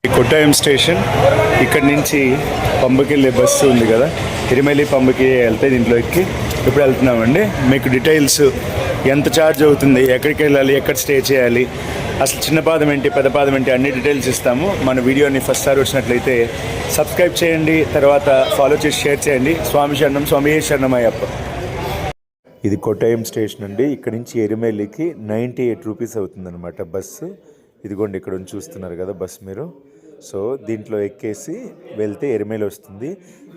Kottayam station. ఇక్కడ నుంచి పంబకి వెళ్ళే బస్సు ఉంది కదా, తిరుమల పంబకి వెళ్తే దీంట్లో ఎక్కి ఇప్పుడు వెళ్తున్నామండి. మీకు డీటెయిల్స్ ఎంత ఛార్జ్ అవుతుంది, ఎక్కడికి వెళ్ళాలి, ఎక్కడ స్టే చేయాలి, అసలు చిన్న పాదం ఏంటి పెద్ద పాదం ఏంటి అన్ని డీటెయిల్స్ ఇస్తాము. మన వీడియోని ఫస్ట్ సారి వచ్చినట్లయితే సబ్స్క్రైబ్ చేయండి, తర్వాత ఫాలో చేసి షేర్ చేయండి. స్వామి శరణం, స్వామి శరణం అయ్యప్ప. ఇది కొట్టాయం స్టేషన్ అండి. ఇక్కడ నుంచి ఎరిమేలికి 98 రూపీస్ అవుతుందన్నమాట బస్సు. ఇదిగోండి ఇక్కడ చూస్తున్నారు కదా బస్సు మీరు. సో దీంట్లో ఎక్కేసి వెళ్తే ఎరిమేలి వస్తుంది.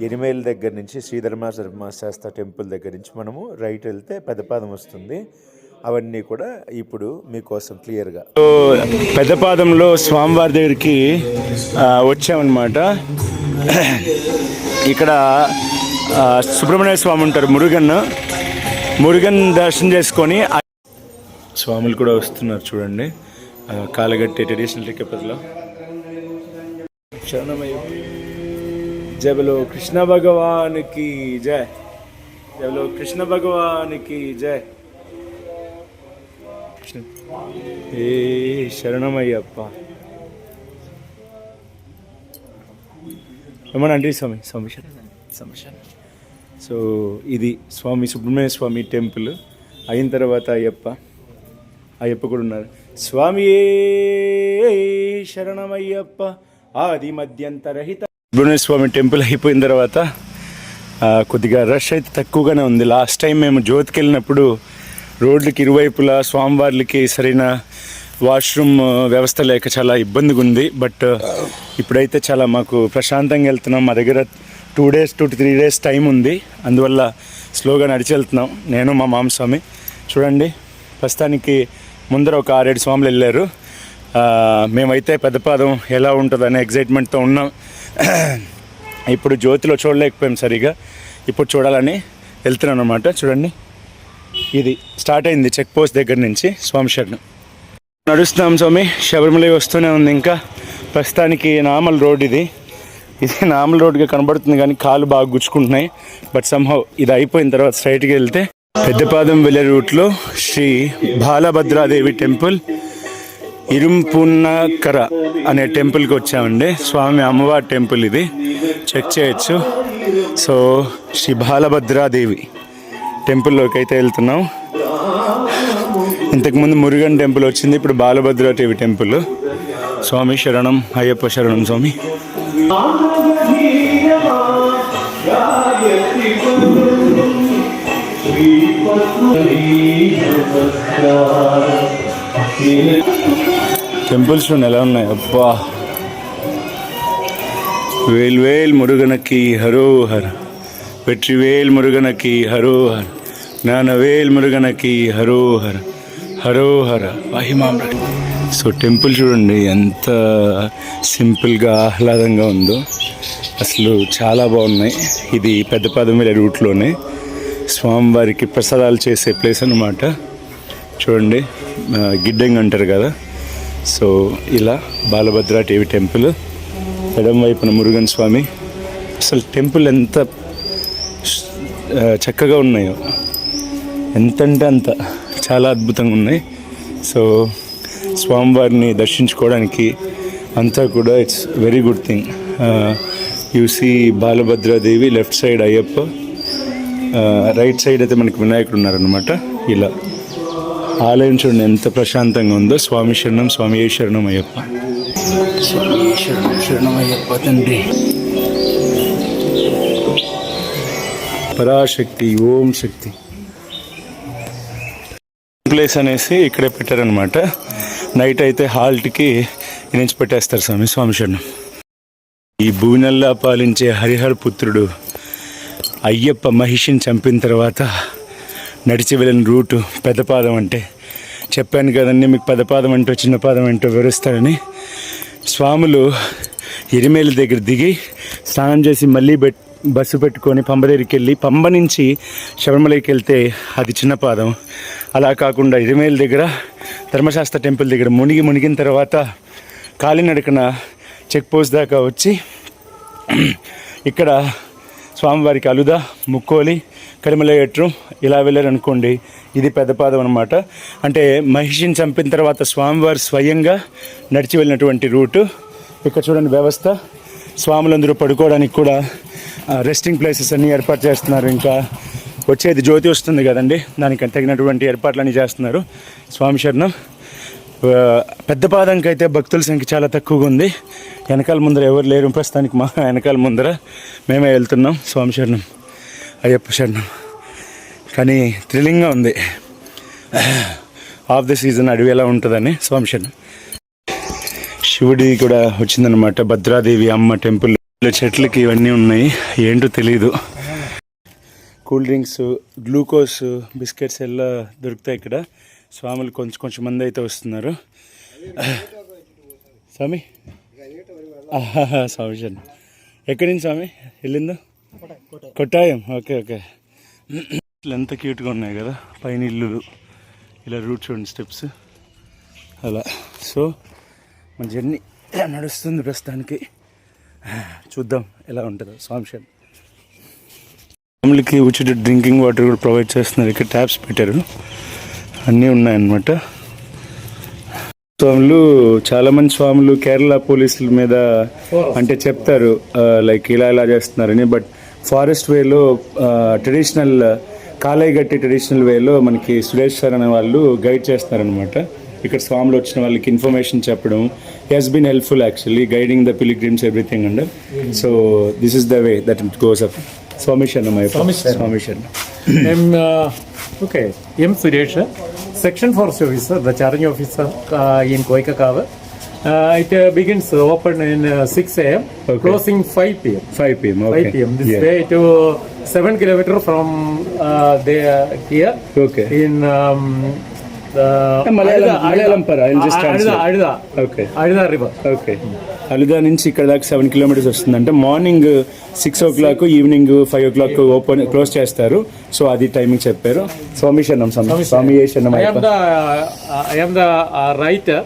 ఎరిమేలి దగ్గర నుంచి శ్రీధర్మశాస్త్ర టెంపుల్ దగ్గర నుంచి మనము రైట్ వెళ్తే పెద్దపాదం వస్తుంది. అవన్నీ కూడా ఇప్పుడు మీకోసం క్లియర్గా. సో పెద్దపాదంలో స్వామివారి దగ్గరికి వచ్చామన్నమాట. ఇక్కడ సుబ్రహ్మణ్య స్వామి ఉంటారు, మురుగన్ దర్శనం చేసుకొని స్వాములు కూడా వస్తున్నారు చూడండి. కాలగట్టి ట్రెడిషనల్ టికెట్లో శరణమయ్య. జై బలో కృష్ణ భగవానికి జై, జై బలో కృష్ణ భగవానికి జై. ఏ శరణమయ్యప్ప. ఏమన్నా అంటే స్వామి శరణం. సో ఇది స్వామి సుబ్రహ్మణ్య స్వామి టెంపుల్. అయిన తర్వాత అయ్యప్ప కూడా ఉన్నారు. స్వామి శరణమయ్యప్ప ఆది మధ్యంతరహిత. సుబ్రహ్మణ్య స్వామి టెంపుల్ అయిపోయిన తర్వాత కొద్దిగా రష్ అయితే తక్కువగానే ఉంది. లాస్ట్ టైం మేము జ్యోతికి వెళ్ళినప్పుడు రోడ్లకి ఇరువైపులా స్వామివార్లకి సరైన వాష్రూమ్ వ్యవస్థ లేక చాలా ఇబ్బందిగా ఉంది. బట్ ఇప్పుడైతే చాలా మాకు ప్రశాంతంగా వెళ్తున్నాం. మా దగ్గర 2 to 3 days టైం ఉంది, అందువల్ల స్లోగా నడిచి వెళ్తున్నాం. నేను మా మామస్వామి. చూడండి ప్రస్తుతానికి ముందర ఒక 6-7 స్వాములు వెళ్ళారు. మేమైతే పెద్దపాదం ఎలా ఉంటుందనే ఎగ్జైట్మెంట్తో ఉన్నాం. ఇప్పుడు జ్యోతిలో చూడలేకపోయాం సరిగా, ఇప్పుడు చూడాలని వెళ్తున్నాం అన్నమాట. చూడండి ఇది స్టార్ట్ అయింది చెక్ పోస్ట్ దగ్గర నుంచి. స్వామి శరణం నడుస్తున్నాం స్వామి. శబరిమల వస్తూనే ఉంది. ఇంకా ప్రస్తుతానికి నార్మల్ రోడ్ ఇది నార్మల్ రోడ్గా కనబడుతుంది కానీ కాళ్ళు బాగా గుచ్చుకుంటున్నాయి. బట్ సంహౌ ఇది అయిపోయిన తర్వాత స్ట్రైట్గా వెళ్తే పెద్దపాదం వెళ్ళే రూట్లో శ్రీ బాలభద్రాదేవి టెంపుల్, ఇరుంపున్నకర అనే టెంపుల్కి వచ్చామండి. స్వామి అమ్మవారి టెంపుల్ ఇది, చెక్ చేయొచ్చు. సో శ్రీ బాలభద్రాదేవి టెంపుల్లోకి అయితే వెళ్తున్నాం. ఇంతకుముందు మురుగన్ టెంపుల్ వచ్చింది, ఇప్పుడు బాలభద్రాదేవి టెంపుల్. స్వామి శరణం అయ్యప్ప శరణం స్వామి. టెంపుల్స్ ఎలా ఉన్నాయి అబ్బా. వేల్ మురుగనకి హరోహర్, వెట్రివేల్ మురుగనకి హరోహర్, జ్ఞానవేల్ మురుగనకి హరోహర్ హరోహర మహిమాం. సో టెంపుల్ చూడండి ఎంత సింపుల్గా ఆహ్లాదంగా ఉందో, అసలు చాలా బాగున్నాయి. ఇది పెద్దపాదం వెళ్ళే రూట్లోనే స్వామివారికి ప్రసాదాలు చేసే ప్లేస్ అన్నమాట. చూడండి గిడ్డంగి అంటారు కదా. సో ఇలా బాలభద్రాదేవి టెంపుల్, ఎడం వైపున మురుగన్ స్వామి. అసలు టెంపుల్ ఎంత చక్కగా ఉన్నాయో, ఎంతంటే అంత చాలా అద్భుతంగా ఉన్నాయి. సో స్వామివారిని దర్శించుకోవడానికి అంతా కూడా it's very good thing. You see Balabhadradevi, left side Ayyappa, right side అయితే మనకి వినాయకుడు ఉన్నారనమాట. ఇలా ఆలయం చూడండి ఎంత ప్రశాంతంగా ఉందో. స్వామి శరణం, స్వామి శరణం అయ్యప్ప, స్వామి శరణం అయ్యప్ప తండ్రి. పరాశక్తి, ఓం శక్తి ప్లేస్ అనేసి ఇక్కడే పెట్టారనమాట. నైట్ అయితే హాల్ట్కి నుంచి పెట్టేస్తారు స్వామి శరణం. ఈ భూనల్లా పాలించే హరిహర పుత్రుడు అయ్యప్ప మహిషిని చంపిన తర్వాత నడిచి వెళ్ళిన రూటు పెద్దపాదం. అంటే చెప్పాను కదండి మీకు, పెద్దపాదం అంటూ చిన్న పాదం అంటూ వివరిస్తారని. స్వాములు ఎరిమేలి దగ్గర దిగి స్నానం చేసి మళ్ళీ బస్సు పెట్టుకొని పంబ దగ్గరికి వెళ్ళి, పంబ నుంచి శబరిమలకి వెళ్తే అది చిన్న పాదం. అలా కాకుండా ఎరిమేలి దగ్గర ధర్మశాస్త్ర టెంపుల్ దగ్గర మునిగిన తర్వాత కాలినడకన చెక్ పోస్ట్ దాకా వచ్చి ఇక్కడ స్వామివారికి అలుదా, ముక్కోలి, కరిమలయట్టు ఇలా వెళ్ళారనుకోండి, ఇది పెద్దపాదం అనమాట. అంటే మహిషిని చంపిన తర్వాత స్వామివారు స్వయంగా నడిచి వెళ్ళినటువంటి రూటు ఇక్కడ చూడండి వ్యవస్థ, స్వాములందరూ పడుకోవడానికి కూడా రెస్టింగ్ ప్లేసెస్ అన్నీ ఏర్పాటు చేస్తున్నారు. ఇంకా వచ్చేది జ్యోతి వస్తుంది కదండి, దానికి తగినటువంటి ఏర్పాట్లన్నీ చేస్తున్నారు. స్వామి శరణం. పెద్ద పాదంకి అయితే భక్తుల సంఖ్య చాలా తక్కువగా ఉంది. వెనకాల ముందర ఎవరు లేరు ప్రస్తుతానికి, మా వెనకాల ముందర మేమే వెళ్తున్నాం. స్వామి శరణం, అయ్యప్ప శరణం. కానీ థ్రిల్లింగ్గా ఉంది. ఆఫ్ ద సీజన్ అడవి ఎలా ఉంటుందని. స్వామి శరణం. శివుడి కూడా వచ్చిందనమాట, భద్రాదేవి అమ్మ టెంపుల్. చెట్లకి ఇవన్నీ ఉన్నాయి, ఏంటో తెలీదు. కూల్ డ్రింక్స్, గ్లూకోజ్, బిస్కెట్స్ ఎలా దొరుకుతాయి ఇక్కడ. స్వాములు కొంచెం మంది అయితే వస్తున్నారు. స్వామి స్వామి శరణం. ఎక్కడి నుంచి స్వామి వెళ్ళిందో? కొట్టాయం. Okay okay. ఎంత క్యూట్గా ఉన్నాయి కదా పైన ఇల్లు, ఇలా రూట్ చూడండి, స్టెప్స్ అలా. సో మన జర్నీ ఇలా నడుస్తుంది ప్రస్తుతానికి. చూద్దాం ఎలా ఉంటుందో. స్వామి శరణం. ఫ్యామిలీకి ఉచిత డ్రింకింగ్ వాటర్ కూడా ప్రొవైడ్ చేస్తున్నారు. ఇక్కడ ట్యాప్స్ పెట్టారు, అన్నీ ఉన్నాయన్నమాట. స్వాములు, చాలామంది స్వాములు కేరళ పోలీసుల మీద అంటే చెప్తారు లైక్ ఇలా చేస్తున్నారని. బట్ ఫారెస్ట్ వేలో ట్రెడిషనల్ కాలేగట్టి ట్రెడిషనల్ వేలో మనకి సురేష్ సార్ అనే వాళ్ళు గైడ్ చేస్తారనమాట. ఇక్కడ స్వాములు వచ్చిన వాళ్ళకి ఇన్ఫర్మేషన్ చెప్పడం. He has been helpful actually, guiding the pilgrims everything and so this is the way that it goes up. స్వామి శరణం. స్వామి శరణం. Okay, M. Suresh, Section Forest Officer, the charging officer in Koikakawa. It begins open in 6 a.m., closing 5 p.m. 5 p.m. Okay. 5 p.m. This way to 7 kilometers from here. Okay. In Malayalam para. I'll just translate. Adida. Okay. Adida river. Okay. అలుదా నుంచి ఇక్కడ దాకా 7 kilometers వస్తుంది. అంటే morning 6 o'clock, evening 5 o'clock open close చేస్తారు. So అది timing చెప్పారు. స్వామి శరణం. స్వామి శరణం. I am the writer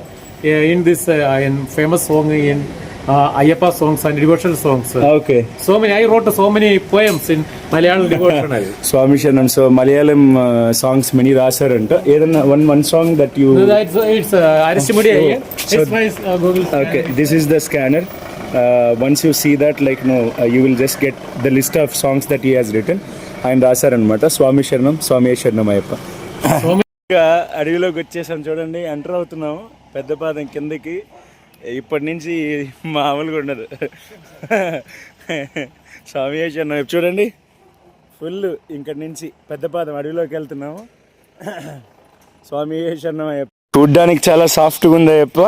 in this in famous song in Ayyappa songs and devotional songs. Okay. I wrote so many poems in Malayalam devotional. స్వామి శరణం. So Malayalam songs many రాశారంట. ఏదన్నా one song that you? It's Aristimudi. It's my Google. Okay, this is the scanner. Once you see that, like you will just get the list of songs that he has written. ఆయన రాశారనమాట. స్వామి శరణం, స్వామి శరణం అయ్యప్ప. అడవిలోకి వచ్చేసాం చూడండి, enter అవుతున్నాము పెద్ద పాదం కిందకి. ఇప్పటి నుంచి మామూలుగా ఉండదు. స్వామి శరణం చూడండి, ఫుల్ ఇక్కడి నుంచి పెద్ద పాదం అడవిలోకి వెళ్తున్నాము. స్వామి శరణం అయ్యప్ప. చూడ్డానికి చాలా సాఫ్ట్గా ఉంది అయ్యప్ప.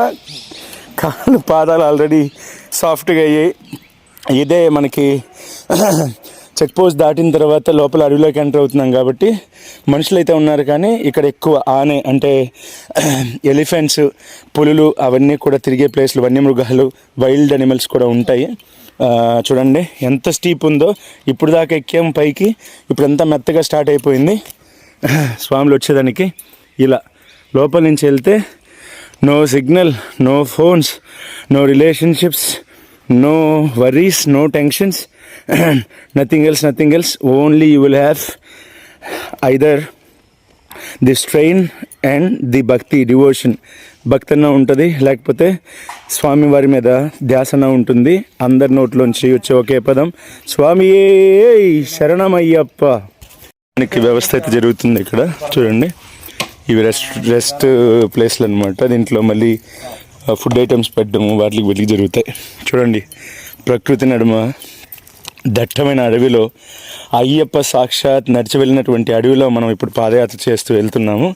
కాళ్ళు పాదాలు ఆల్రెడీ సాఫ్ట్గా అయ్యాయి. ఇదే మనకి చెక్ పోస్ట్ దాటిన తర్వాత లోపల అడవిలోకి ఎంటర్ అవుతున్నాం కాబట్టి మనుషులు అయితే ఉన్నారు, కానీ ఇక్కడ ఎక్కువ ఆనే అంటే ఎలిఫెంట్స్, పులులు అవన్నీ కూడా తిరిగే ప్లేస్లు, వన్యమృగాలు, వైల్డ్ అనిమల్స్ కూడా ఉంటాయి. చూడండి ఎంత స్టీప్ ఉందో. ఇప్పుడు దాకా ఎక్కాము పైకి, ఇప్పుడంతా మెత్తగా స్టార్ట్ అయిపోయింది. స్వాములు వచ్చేదానికి ఇలా లోపల నుంచి వెళ్తే no signal, no phones, no relationships, no worries, no tensions, nothing else. Only you will have either the strain and the bhakti, devotion. భక్తన్న ఉంటుంది, లేకపోతే స్వామి వారి మీద ధ్యాసన ఉంటుంది. అందరి నోట్లోంచి వచ్చే ఒకే పదం స్వామియే శరణమయ్యప్ప. మనకి వ్యవస్థ అయితే జరుగుతుంది ఇక్కడ. చూడండి, ఇవి రెస్ట్ ప్లేస్లు అనమాట. దీంట్లో మళ్ళీ ఫుడ్ ఐటమ్స్ పెట్టడము వీటికి జరుగుతాయి. చూడండి, ప్రకృతి నడుమ దట్టమైన అడవిలో అయ్యప్ప సాక్షాత్ నడిచి వెళ్ళినటువంటి అడవిలో మనం ఇప్పుడు పాదయాత్ర చేస్తూ వెళ్తున్నాము.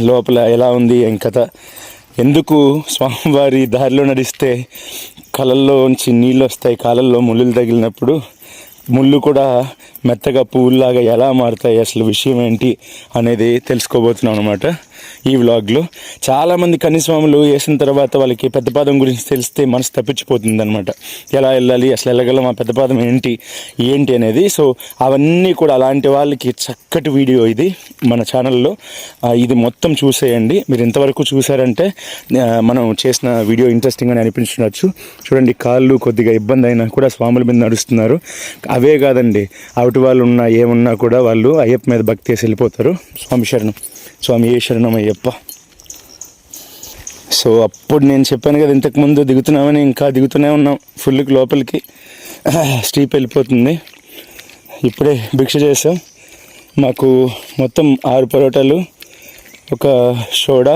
లోపల ఎలా ఉంది ఏం కథ, ఎందుకు స్వామివారి దారిలో నడిస్తే కళ్ళల్లోంచి నీళ్ళు వస్తాయి, కాళ్ళల్లో ముళ్ళులు తగిలినప్పుడు ముళ్ళు కూడా మెత్తగా పువ్వుల్లాగా ఎలా మారుతాయి, అసలు విషయం ఏంటి అనేది తెలుసుకోబోతున్నాం అనమాట ఈ వ్లాగ్లో. చాలామంది కన్యస్వాములు వేసిన తర్వాత వాళ్ళకి పెద్దపాదం గురించి తెలిస్తే మనసు తప్పించిపోతుంది అనమాట. ఎలా వెళ్ళాలి, అసలు వెళ్ళగలం, ఆ పెద్దపాదం ఏంటి అనేది. సో అవన్నీ కూడా అలాంటి వాళ్ళకి చక్కటి వీడియో ఇది మన ఛానల్లో. ఇది మొత్తం చూసేయండి. మీరు ఇంతవరకు చూసారంటే మనం చేసిన వీడియో ఇంట్రెస్టింగ్ అని అనిపించవచ్చు. చూడండి, కాళ్ళు కొద్దిగా ఇబ్బంది అయినా కూడా స్వాముల మీద నడుస్తున్నారు. అవే కాదండి, అవుటి వాళ్ళు ఉన్నా ఏమున్నా కూడా వాళ్ళు అయ్యప్ప మీద భక్తి చేసి వెళ్ళిపోతారు. స్వామి శరణం, స్వామి ఏ శరణం అయ్యప్ప. సో అప్పుడు నేను చెప్పాను కదా ఇంతకుముందు దిగుతున్నామని, ఇంకా దిగుతూనే ఉన్నాం ఫుల్కి లోపలికి. స్టీప్ వెళ్ళిపోతుంది. ఇప్పుడే భిక్ష చేసాం. మాకు మొత్తం 6 పరోటాలు, ఒక సోడా,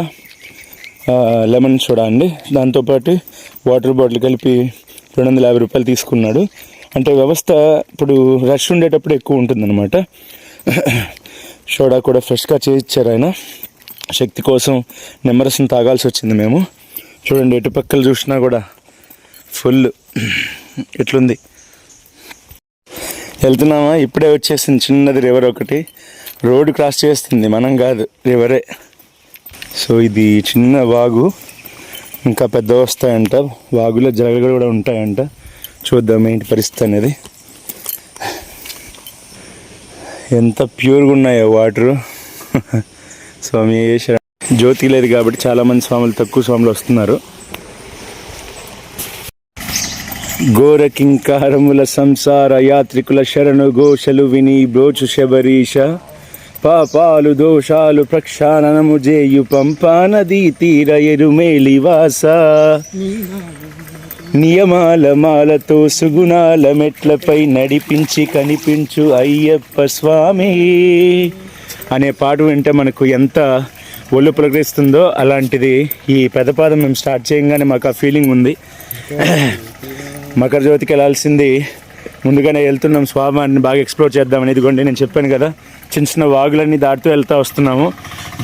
లెమన్ సోడా అండి, దాంతోపాటు వాటర్ బాటిల్ కలిపి 250 రూపాయలు తీసుకున్నాడు. అంటే వ్యవస్థ ఇప్పుడు రష్ ఉండేటప్పుడు ఎక్కువ ఉంటుందన్నమాట. సోడా కూడా ఫ్రెష్గా చేయించారు ఆయన. శక్తి కోసం నిమ్మరసం తాగాల్సి వచ్చింది మేము. చూడండి ఎటు పక్కలు చూసినా కూడా ఫుల్ ఎట్లుంది. వెళ్తున్నామా, ఇప్పుడే వచ్చేసింది చిన్నది రివర్ ఒకటి. రోడ్డు క్రాస్ చేస్తుంది, మనం కాదు, రివరే. సో ఇది చిన్న వాగు, ఇంకా పెద్ద వస్తాయంట. వాగులో జలగలు కూడా ఉంటాయంట. చూద్దాం ఏంటి పరిస్థితి అనేది. ఎంత ప్యూర్గా ఉన్నాయో వాటరు. స్వామి జ్యోతి లేదు కాబట్టి చాలామంది స్వాములు, తక్కువ స్వాములు వస్తున్నారు. ఘోర కింకారముల సంసార యాత్రికుల శరణు ఘోషలు విని బ్రోచు శబరీష, పాపాలు దోషాలు ప్రక్షాళనము జేయు పంపా నదీ తీర ఎరుమేలివాస, నియమాల మాలతో సుగుణాల మెట్లపై నడిపించి కనిపించు అయ్యప్ప స్వామి అనే పాట వింటే మనకు ఎంత ఒళ్ళు పులకరిస్తుందో అలాంటిది ఈ పెదపాదం మేము స్టార్ట్ చేయగానే మాకు ఆ ఫీలింగ్ ఉంది. మకర జ్యోతికి వెళ్ళాల్సింది ముందుగానే వెళ్తున్నాం, స్వామిని బాగా ఎక్స్ప్లోర్ చేద్దామని. ఇదిగోండి నేను చెప్పాను కదా, చిన్న చిన్న వాగులన్నీ దాటుతూ వెళ్తూ వస్తున్నాము.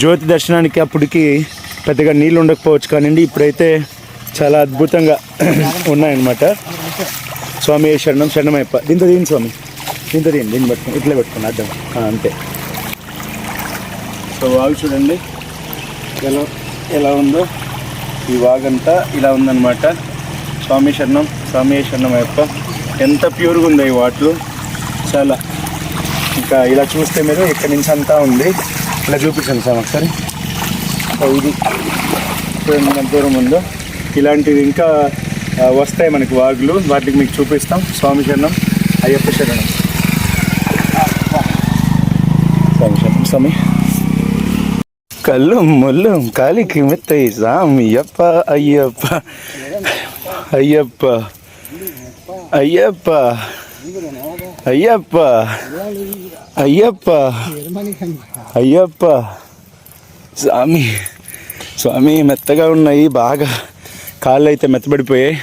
జ్యోతి దర్శనానికి అప్పటికి పెద్దగా నీళ్ళు ఉండకపోవచ్చు, కానీ ఇప్పుడైతే చాలా అద్భుతంగా ఉన్నాయన్నమాట. స్వామి శరణం శరణమయ్యప్ప. దీంతో దీని స్వామి, దీంతో దీన్ని పట్టుకుని ఇట్లా పెట్టుకుని అర్థం అంతే. సో వాగు చూడండి ఎలా ఉందో. ఈ వాగంతా ఇలా ఉందన్నమాట. స్వామి శరణం, స్వామి శరణమయ్యప్ప. ఎంత ప్యూర్గా ఉందో ఈ వాటర్, చాలా. ఇంకా ఇలా చూస్తే మీరు ఇక్కడి నుంచి అంతా ఉంది. ఇలా చూపించండి సార్ ఒకసారి. ఇది ఎంత దూరం ఉందో. ఇలాంటివి ఇంకా వస్తాయి మనకి వాగులు, వాటికి మీకు చూపిస్తాం. స్వామి శరణం, అయ్యప్ప శరణం. స్వామి శరణం. స్వామి కళ్ళు ముళ్ళు కాలికి మెత్తయి స్వామి అప్ప అయ్యప్ప అయ్యప్ప అయ్యప్ప అయ్యప్ప అయ్యప్ప అయ్యప్ప. స్వామి స్వామి మెత్తగా ఉన్నాయి బాగా, కాళ్ళు అయితే మెత్తబడిపోయాయి.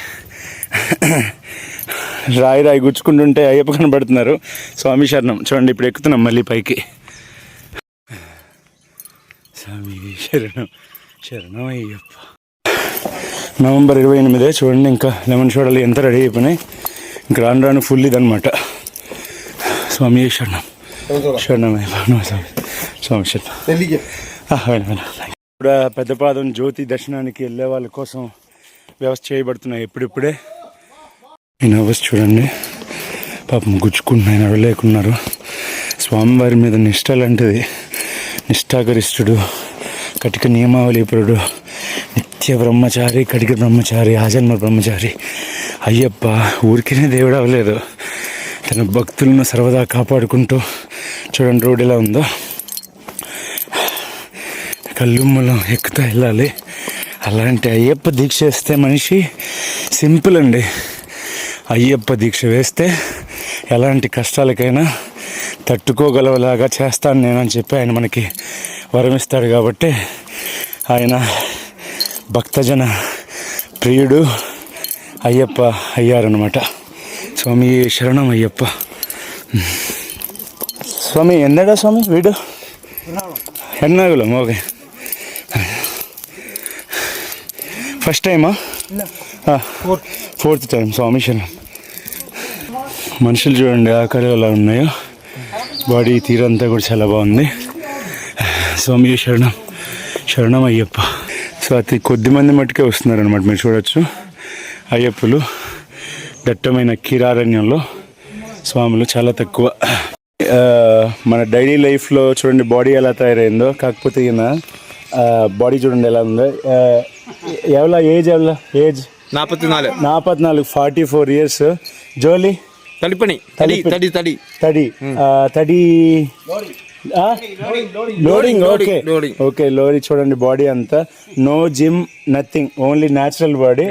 రాయి గుచ్చుకుంటుంటే అయ్యప్ప కనబడుతున్నారు. స్వామి శరణం. చూడండి ఇప్పుడు ఎక్కుతున్నాం మళ్ళీ పైకి. స్వామి శరణం శరణం అయ్యప్ప. నవంబర్ 28 చూడండి. ఇంకా లెమన్ సోడాలు ఎంత రెడీ అయిపోయినాయి. ఇంకా రాను ఫుల్ ఇదనమాట. స్వామి శరణం శరణం అయ్యప్ప. స్వామి శరణం. ఇప్పుడు పెద్దపాదం జ్యోతి దర్శనానికి వెళ్ళే వాళ్ళ కోసం వ్యవస్థ చేయబడుతున్నాయి ఇప్పుడిప్పుడే. ఈ నర్వస్ చూడండి, పాపం గుచ్చుకుంటున్నాయి, నడవలేకున్నారు. స్వామివారి మీద నిష్ట లాంటిది. నిష్ఠాగరిష్ఠుడు, కటిక నియమావళిపురుడు, నిత్య బ్రహ్మచారి, కటిక బ్రహ్మచారి, ఆజన్మ బ్రహ్మచారి అయ్యప్ప ఊరికినే దేవుడు అవ్వలేదు. తన భక్తులను సర్వదా కాపాడుకుంటూ చూడండి రోడ్ ఎలా ఉందో. కళ్ళుమ్మలం ఎక్కుతా వెళ్ళాలి. అలాంటి అయ్యప్ప దీక్ష వేస్తే మనిషి సింపుల్ అండి. అయ్యప్ప దీక్ష వేస్తే ఎలాంటి కష్టాలకైనా తట్టుకోగలలాగా చేస్తాను నేనని చెప్పి ఆయన మనకి వరమిస్తాడు. కాబట్టి ఆయన భక్తజన ప్రియుడు అయ్యప్ప అయ్యారనమాట. స్వామి శరణం అయ్యప్ప. స్వామి ఎందడా స్వామి వీడు? ఎన్నాగులం. ఓకే, ఫస్ట్ టైమా? 4th time. స్వామి శరణం. మనుషులు చూడండి ఆకారాలు ఎలా ఉన్నాయో. బాడీ తీరంతా కూడా చాలా బాగుంది. స్వామి శరణం శరణం అయ్యప్ప. సో అతి కొద్ది మంది మట్టుకే వస్తున్నారు అనమాట. మీరు చూడొచ్చు అయ్యప్పలు దట్టమైన కీరారణ్యంలో, స్వాములు చాలా తక్కువ. మన డైలీ లైఫ్లో చూడండి బాడీ ఎలా తయారైందో. కాకపోతే ఈయన బాడీ చూడండి ఎలా ఉందో. ఎవలా ఏజ్? 44 44 ఇయర్స్. జోలి తడి లోడింగ్. ఓకే ఓకే, లోరీ చూడండి, బాడీ అంతా no gym nothing, only natural body.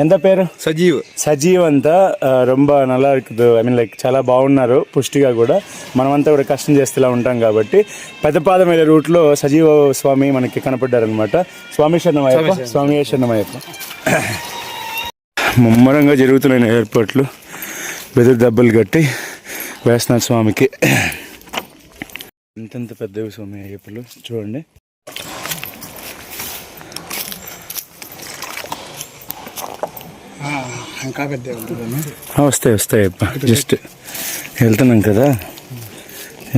ఎంత పేరు? సజీవ్ అంతా రొంబ నల్లా இருக்குது. ఐ మీన్ లైక్ చాలా బాగున్నారు, పుష్టిగా కూడా. మనమంతా కూడా కష్టం చేస్తేలా ఉంటాం కాబట్టి పెద్దపాదం వెళ్ళే రూట్లో సజీవ స్వామి మనకి కనపడ్డారనమాట. స్వామి శరణమయ్యప్ప, స్వామి శరణమయ్యప్ప. ముమ్మరంగా జరుగుతున్నాయి ఏర్పాట్లు, వెదురు దెబ్బలు కట్టి వేస్తున్నారు స్వామికి. ఎంతెంత పెద్దవి స్వామి అయ్యప్పలు చూడండి. ఇంకా పెద్ద వస్తాయి అప్ప, జస్ట్ వెళ్తున్నాం కదా.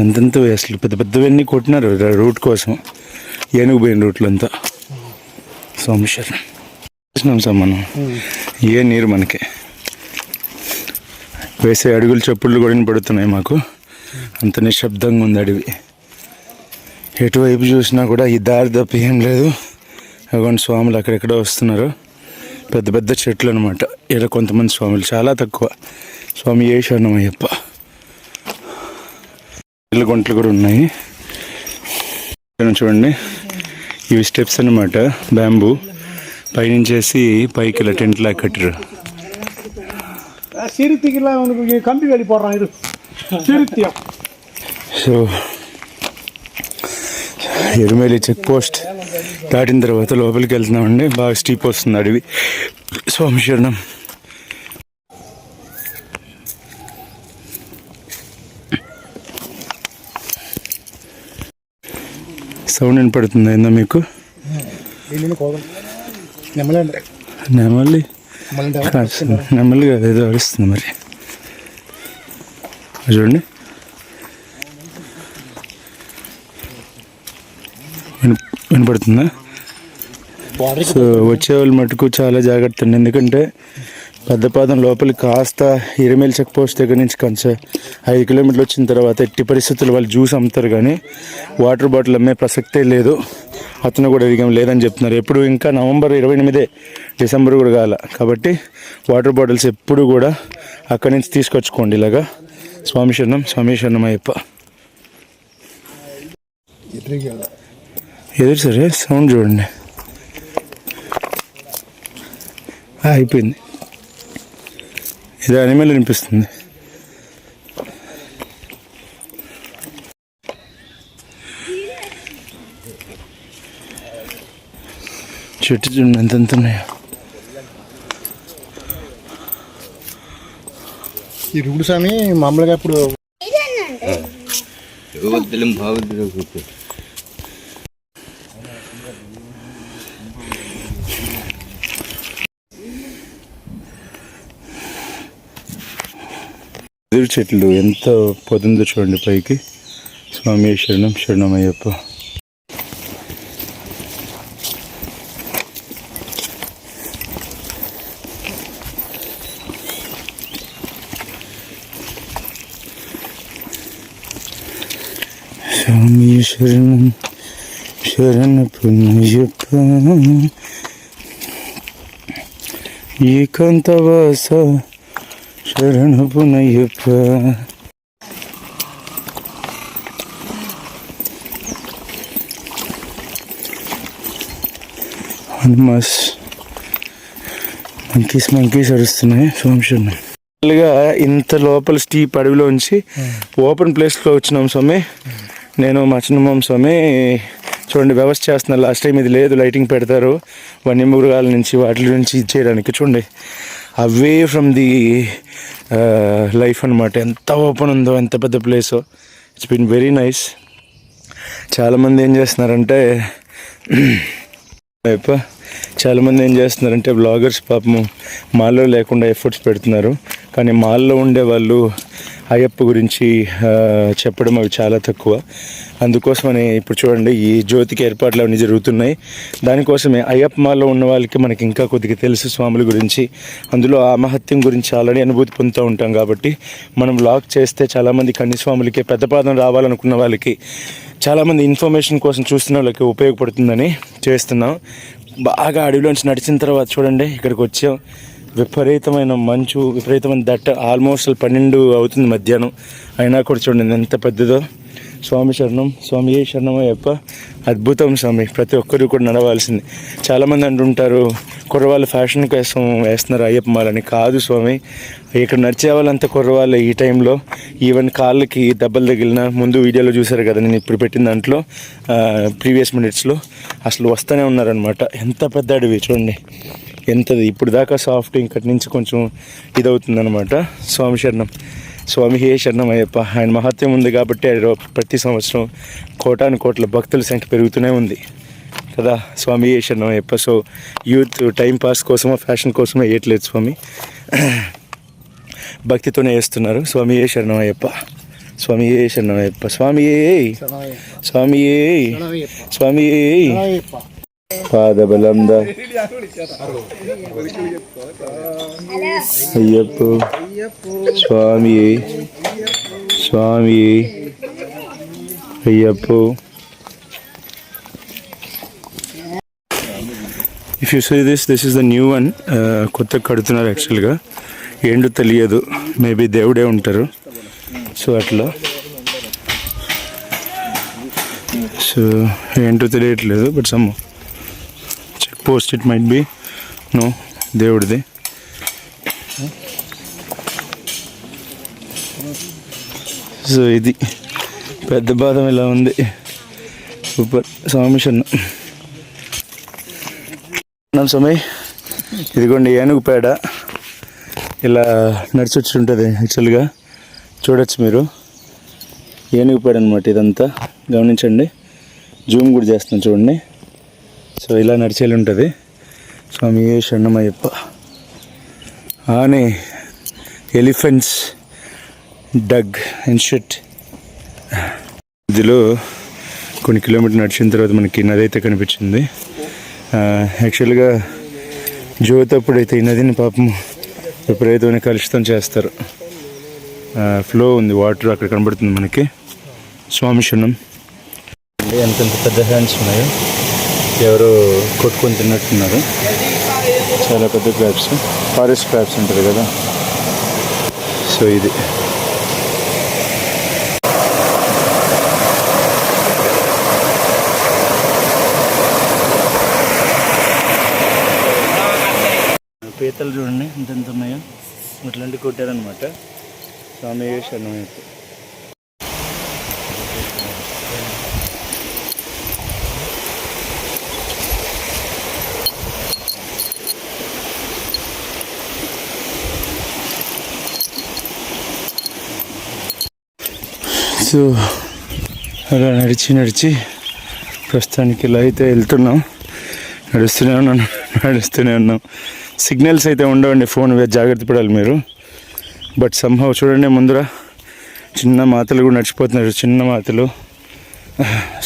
ఎంతెంత అసలు పెద్ద పెద్దవన్నీ కొట్టినారు రూట్ కోసం, ఏనుగు పోయిన రూట్లు అంతా. స్వామి శరణం చూసినాం సార్ మనం. ఏ నీరు మనకి వేసే అడుగులు చప్పుళ్ళు కూడా పడుతున్నాయి మాకు. అంత నిశ్శబ్దంగా ఉంది అడవి. ఎటువైపు చూసినా కూడా ఈ దారి తప్ప ఏం లేదు. అగోండి స్వాములు అక్కడెక్కడో వస్తున్నారు. పెద్ద పెద్ద చెట్లు అనమాట. ఇలా కొంతమంది స్వాములు, చాలా తక్కువ. స్వామి ఏ శరణమయ్యప్ప. ఇళ్ళ గుంటలు కూడా ఉన్నాయి చూడండి. ఇవి స్టెప్స్ అన్నమాట, బ్యాంబూ పైనుంచేసి పైకి ఇలా టెంట్ లాగా కట్టారు. కంపి వెళ్ళిపోறான் ఇది. సో ఎరుమేలి చెక్ పోస్ట్ దాటిన తర్వాత లోపలికి వెళ్తున్నామండి. బాగా స్టీప్ వస్తుంది అడవి. స్వామి శరణం. సౌండ్ వినపడుతుంది ఏందో మీకు? నెమలి నెమలి కాదు, ఏదో అరుస్తుంది మరి. చూడండి, వినపడుతుందా? సో వచ్చేవాళ్ళు మటుకు చాలా జాగ్రత్త అండి. ఎందుకంటే పెద్దపాదం లోపలికి కాస్త ఇరమేల్ చెక్ పోస్ట్ దగ్గర నుంచి కొంచెం 5 కిలోమీటర్లు వచ్చిన తర్వాత ఎట్టి పరిస్థితుల్లో వాళ్ళు జ్యూస్ అమ్ముతారు, కానీ వాటర్ బాటిల్ అమ్మే ప్రసక్తే లేదు. అతను కూడా అడిగాం, లేదని చెప్తున్నారు. ఎప్పుడు ఇంకా నవంబర్ 28, డిసెంబర్ కూడా కాల. కాబట్టి వాటర్ బాటిల్స్ ఎప్పుడు కూడా అక్కడి నుంచి తీసుకొచ్చుకోండి. ఇలాగా స్వామి శరణం, స్వామి శరణం అయ్యప్ప. ఎదురు సరే సౌండ్ చూడండి. అయిపోయింది. ఇది అనిమల్ అనిపిస్తుంది. చెట్టు చూడండి ఎంత ఉన్నాయో. ఈ రూడు స్వామి మామూలుగా ఇప్పుడు ఎదురు చెట్లు ఎంత పొదుందో చూడండి పైకి. స్వామి శరణం, శరణం అయ్యప్ప. స్వామి శరణం, శరణమయ్యప్ప. ఏకాంతవాస శరణమయ్యప్ప. హనుమాస్ మంకీస్ అరుస్తున్నాయి. స్వామి శరణం. ఇంత లోపల స్టీప్ అడవిలోంచి ఓపెన్ ప్లేస్లో వచ్చినాం స్వామి. నేను మా చిన్నమ్మ స్వామి చూడండి వ్యవస్థ చేస్తున్నారు. లాస్ట్ టైం ఇది లేదు, లైటింగ్ పెడతారు వన్యమృగాల నుంచి వాటి నుంచి ఇచ్చేయడానికి. చూడండి, అవే ఫ్రమ్ ది లైఫ్ అనమాట. ఎంత ఓపెన్ ఉందో, ఎంత పెద్ద ప్లేసో. It's been very nice. చాలామంది ఏం చేస్తున్నారంటే బ్లాగర్స్ పాపము మాల్లో లేకుండా ఎఫర్ట్స్ పెడుతున్నారు. కానీ మాల్లో ఉండే వాళ్ళు అయ్యప్ప గురించి చెప్పడం అవి చాలా తక్కువ. అందుకోసమని ఇప్పుడు చూడండి, ఈ జ్యోతికి ఏర్పాట్లు అవన్నీ జరుగుతున్నాయి. దానికోసమే అయ్యప్ప మాల్లో ఉన్న వాళ్ళకి మనకి ఇంకా కొద్దిగా తెలుసు స్వాముల గురించి. అందులో ఆ మహత్యం గురించి ఆల్రెడీ అనుభూతి పొందుతూ ఉంటాం. కాబట్టి మనం వ్లాగ్ చేస్తే చాలామంది కన్యస్వాములకి, పెద్దపాదం రావాలనుకున్న వాళ్ళకి, చాలామంది ఇన్ఫర్మేషన్ కోసం చూస్తున్న వాళ్ళకి ఉపయోగపడుతుందని చేస్తున్నాం. బాగా అడవిలోంచి నడిచిన తర్వాత చూడండి, ఇక్కడికి వచ్చాం. విపరీతమైన మంచు, విపరీతమైన దట్ట. ఆల్మోస్ట్ 12 అవుతుంది మధ్యాహ్నం. అయినా కూడా చూడండి ఎంత పెద్దదో. స్వామి శరణం, స్వామి ఏ శరణం అయ్యప్ప. అద్భుతం స్వామి, ప్రతి ఒక్కరు కూడా నడవాల్సింది. చాలామంది అంటుంటారు కుర్రవాళ్ళు ఫ్యాషన్ కోసం వేస్తున్నారు అయ్యప్ప మాలని. కాదు స్వామి, ఇక్కడ నడిచే వాళ్ళంతా కుర్రవాళ్ళు. ఈ టైంలో ఈవెన్ కాళ్ళకి దెబ్బలు తగిలిన, ముందు వీడియోలో చూసారు కదా నేను ఇప్పుడు పెట్టిన దాంట్లో ప్రీవియస్ మినిట్స్లో, అసలు వస్తూనే ఉన్నారనమాట. ఎంత పెద్ద అడవి చూడండి, ఎంతది ఇప్పుడు దాకా సాఫ్ట్, ఇంకటి నుంచి కొంచెం ఇదవుతుందనమాట. స్వామి శరణం, స్వామి హే శరణం అయ్యప్ప. ఆయన మహత్యం ఉంది కాబట్టి ప్రతి సంవత్సరం కోటాను కోట్ల భక్తుల సంఖ్య పెరుగుతూనే ఉంది కదా. స్వామి హే శరణం Ayyappa. So youth time pass కోసమో ఫ్యాషన్ కోసమో వేయట్లేదు స్వామి, భక్తితోనే వేస్తున్నారు. స్వామి ఏ శరణం అయ్యప్ప, స్వామి ఏ శరణం అయ్యప్ప, స్వామి ఏ, స్వామి ఏ, స్వామి ఏ. పాదబలం దా అయ్యప్ప, స్వామి స్వామి Ayyappa. If you see this is the new one. కొత్తగా కడుతున్నారు యాక్చువల్గా, ఏంటో తెలియదు, మేబీ దేవుడే ఉంటారు. సో అట్లా, సో ఏంటో తెలియట్లేదు, but some check post it might be, no దేవుడిది. సో ఇది పెద్ద బాదం ఇలా ఉంది, సూపర్. స్వామి శరణం సమయ్. ఇదిగోండి ఏనుగు పేడ, ఇలా నడిచి వచ్చి ఉంటుంది యాక్చువల్గా, చూడొచ్చు మీరు. ఏనుగు పేడ అనమాట ఇదంతా, గమనించండి. జూమ్ కూడా చేస్తున్నాను చూడండి. సో ఇలా నడిచేలు ఉంటుంది. స్వామి ఏ శరణం అయ్యప్ప. ఆనే ఎలిఫెంట్స్, డగ్ అండ్ షిట్. ఇదిలో కొన్ని కిలోమీటర్లు నడిచిన తర్వాత మనకి నది అయితే కనిపించింది. యాక్చువల్గా జ్యోతి అప్పుడైతే ఈ నదిని పాపం విపరీతమైన కలుషితం చేస్తారు. ఫ్లో ఉంది, వాటర్ అక్కడ కనబడుతుంది మనకి. స్వామి శరణం. ఎంతెంత పెద్ద హ్యాండ్స్ ఉన్నాయో, ఎవరో కొట్టుకొని తిన్నట్టున్నారు. చాలా పెద్ద క్రాబ్స్, ఫారెస్ట్ క్రాబ్స్ ఉంటుంది కదా. సో ఇది పీతలు చూడండి ఎంత ఉన్నాయో, అట్లాంటివి కొట్టారనమాట. స్వామి శరణం అయ్యప్ప. సో అలా నడిచి ప్రస్తుతానికి ఇలా అయితే వెళ్తున్నాం. నడుస్తూనే ఉన్నాం. సిగ్నల్స్ అయితే ఉండవండి, ఫోన్ జాగ్రత్త పడాలి మీరు. బట్ సంహవ్ చూడండి, ముందర చిన్న మాతలు కూడా నడిచిపోతున్నారు, చిన్న మాతలు.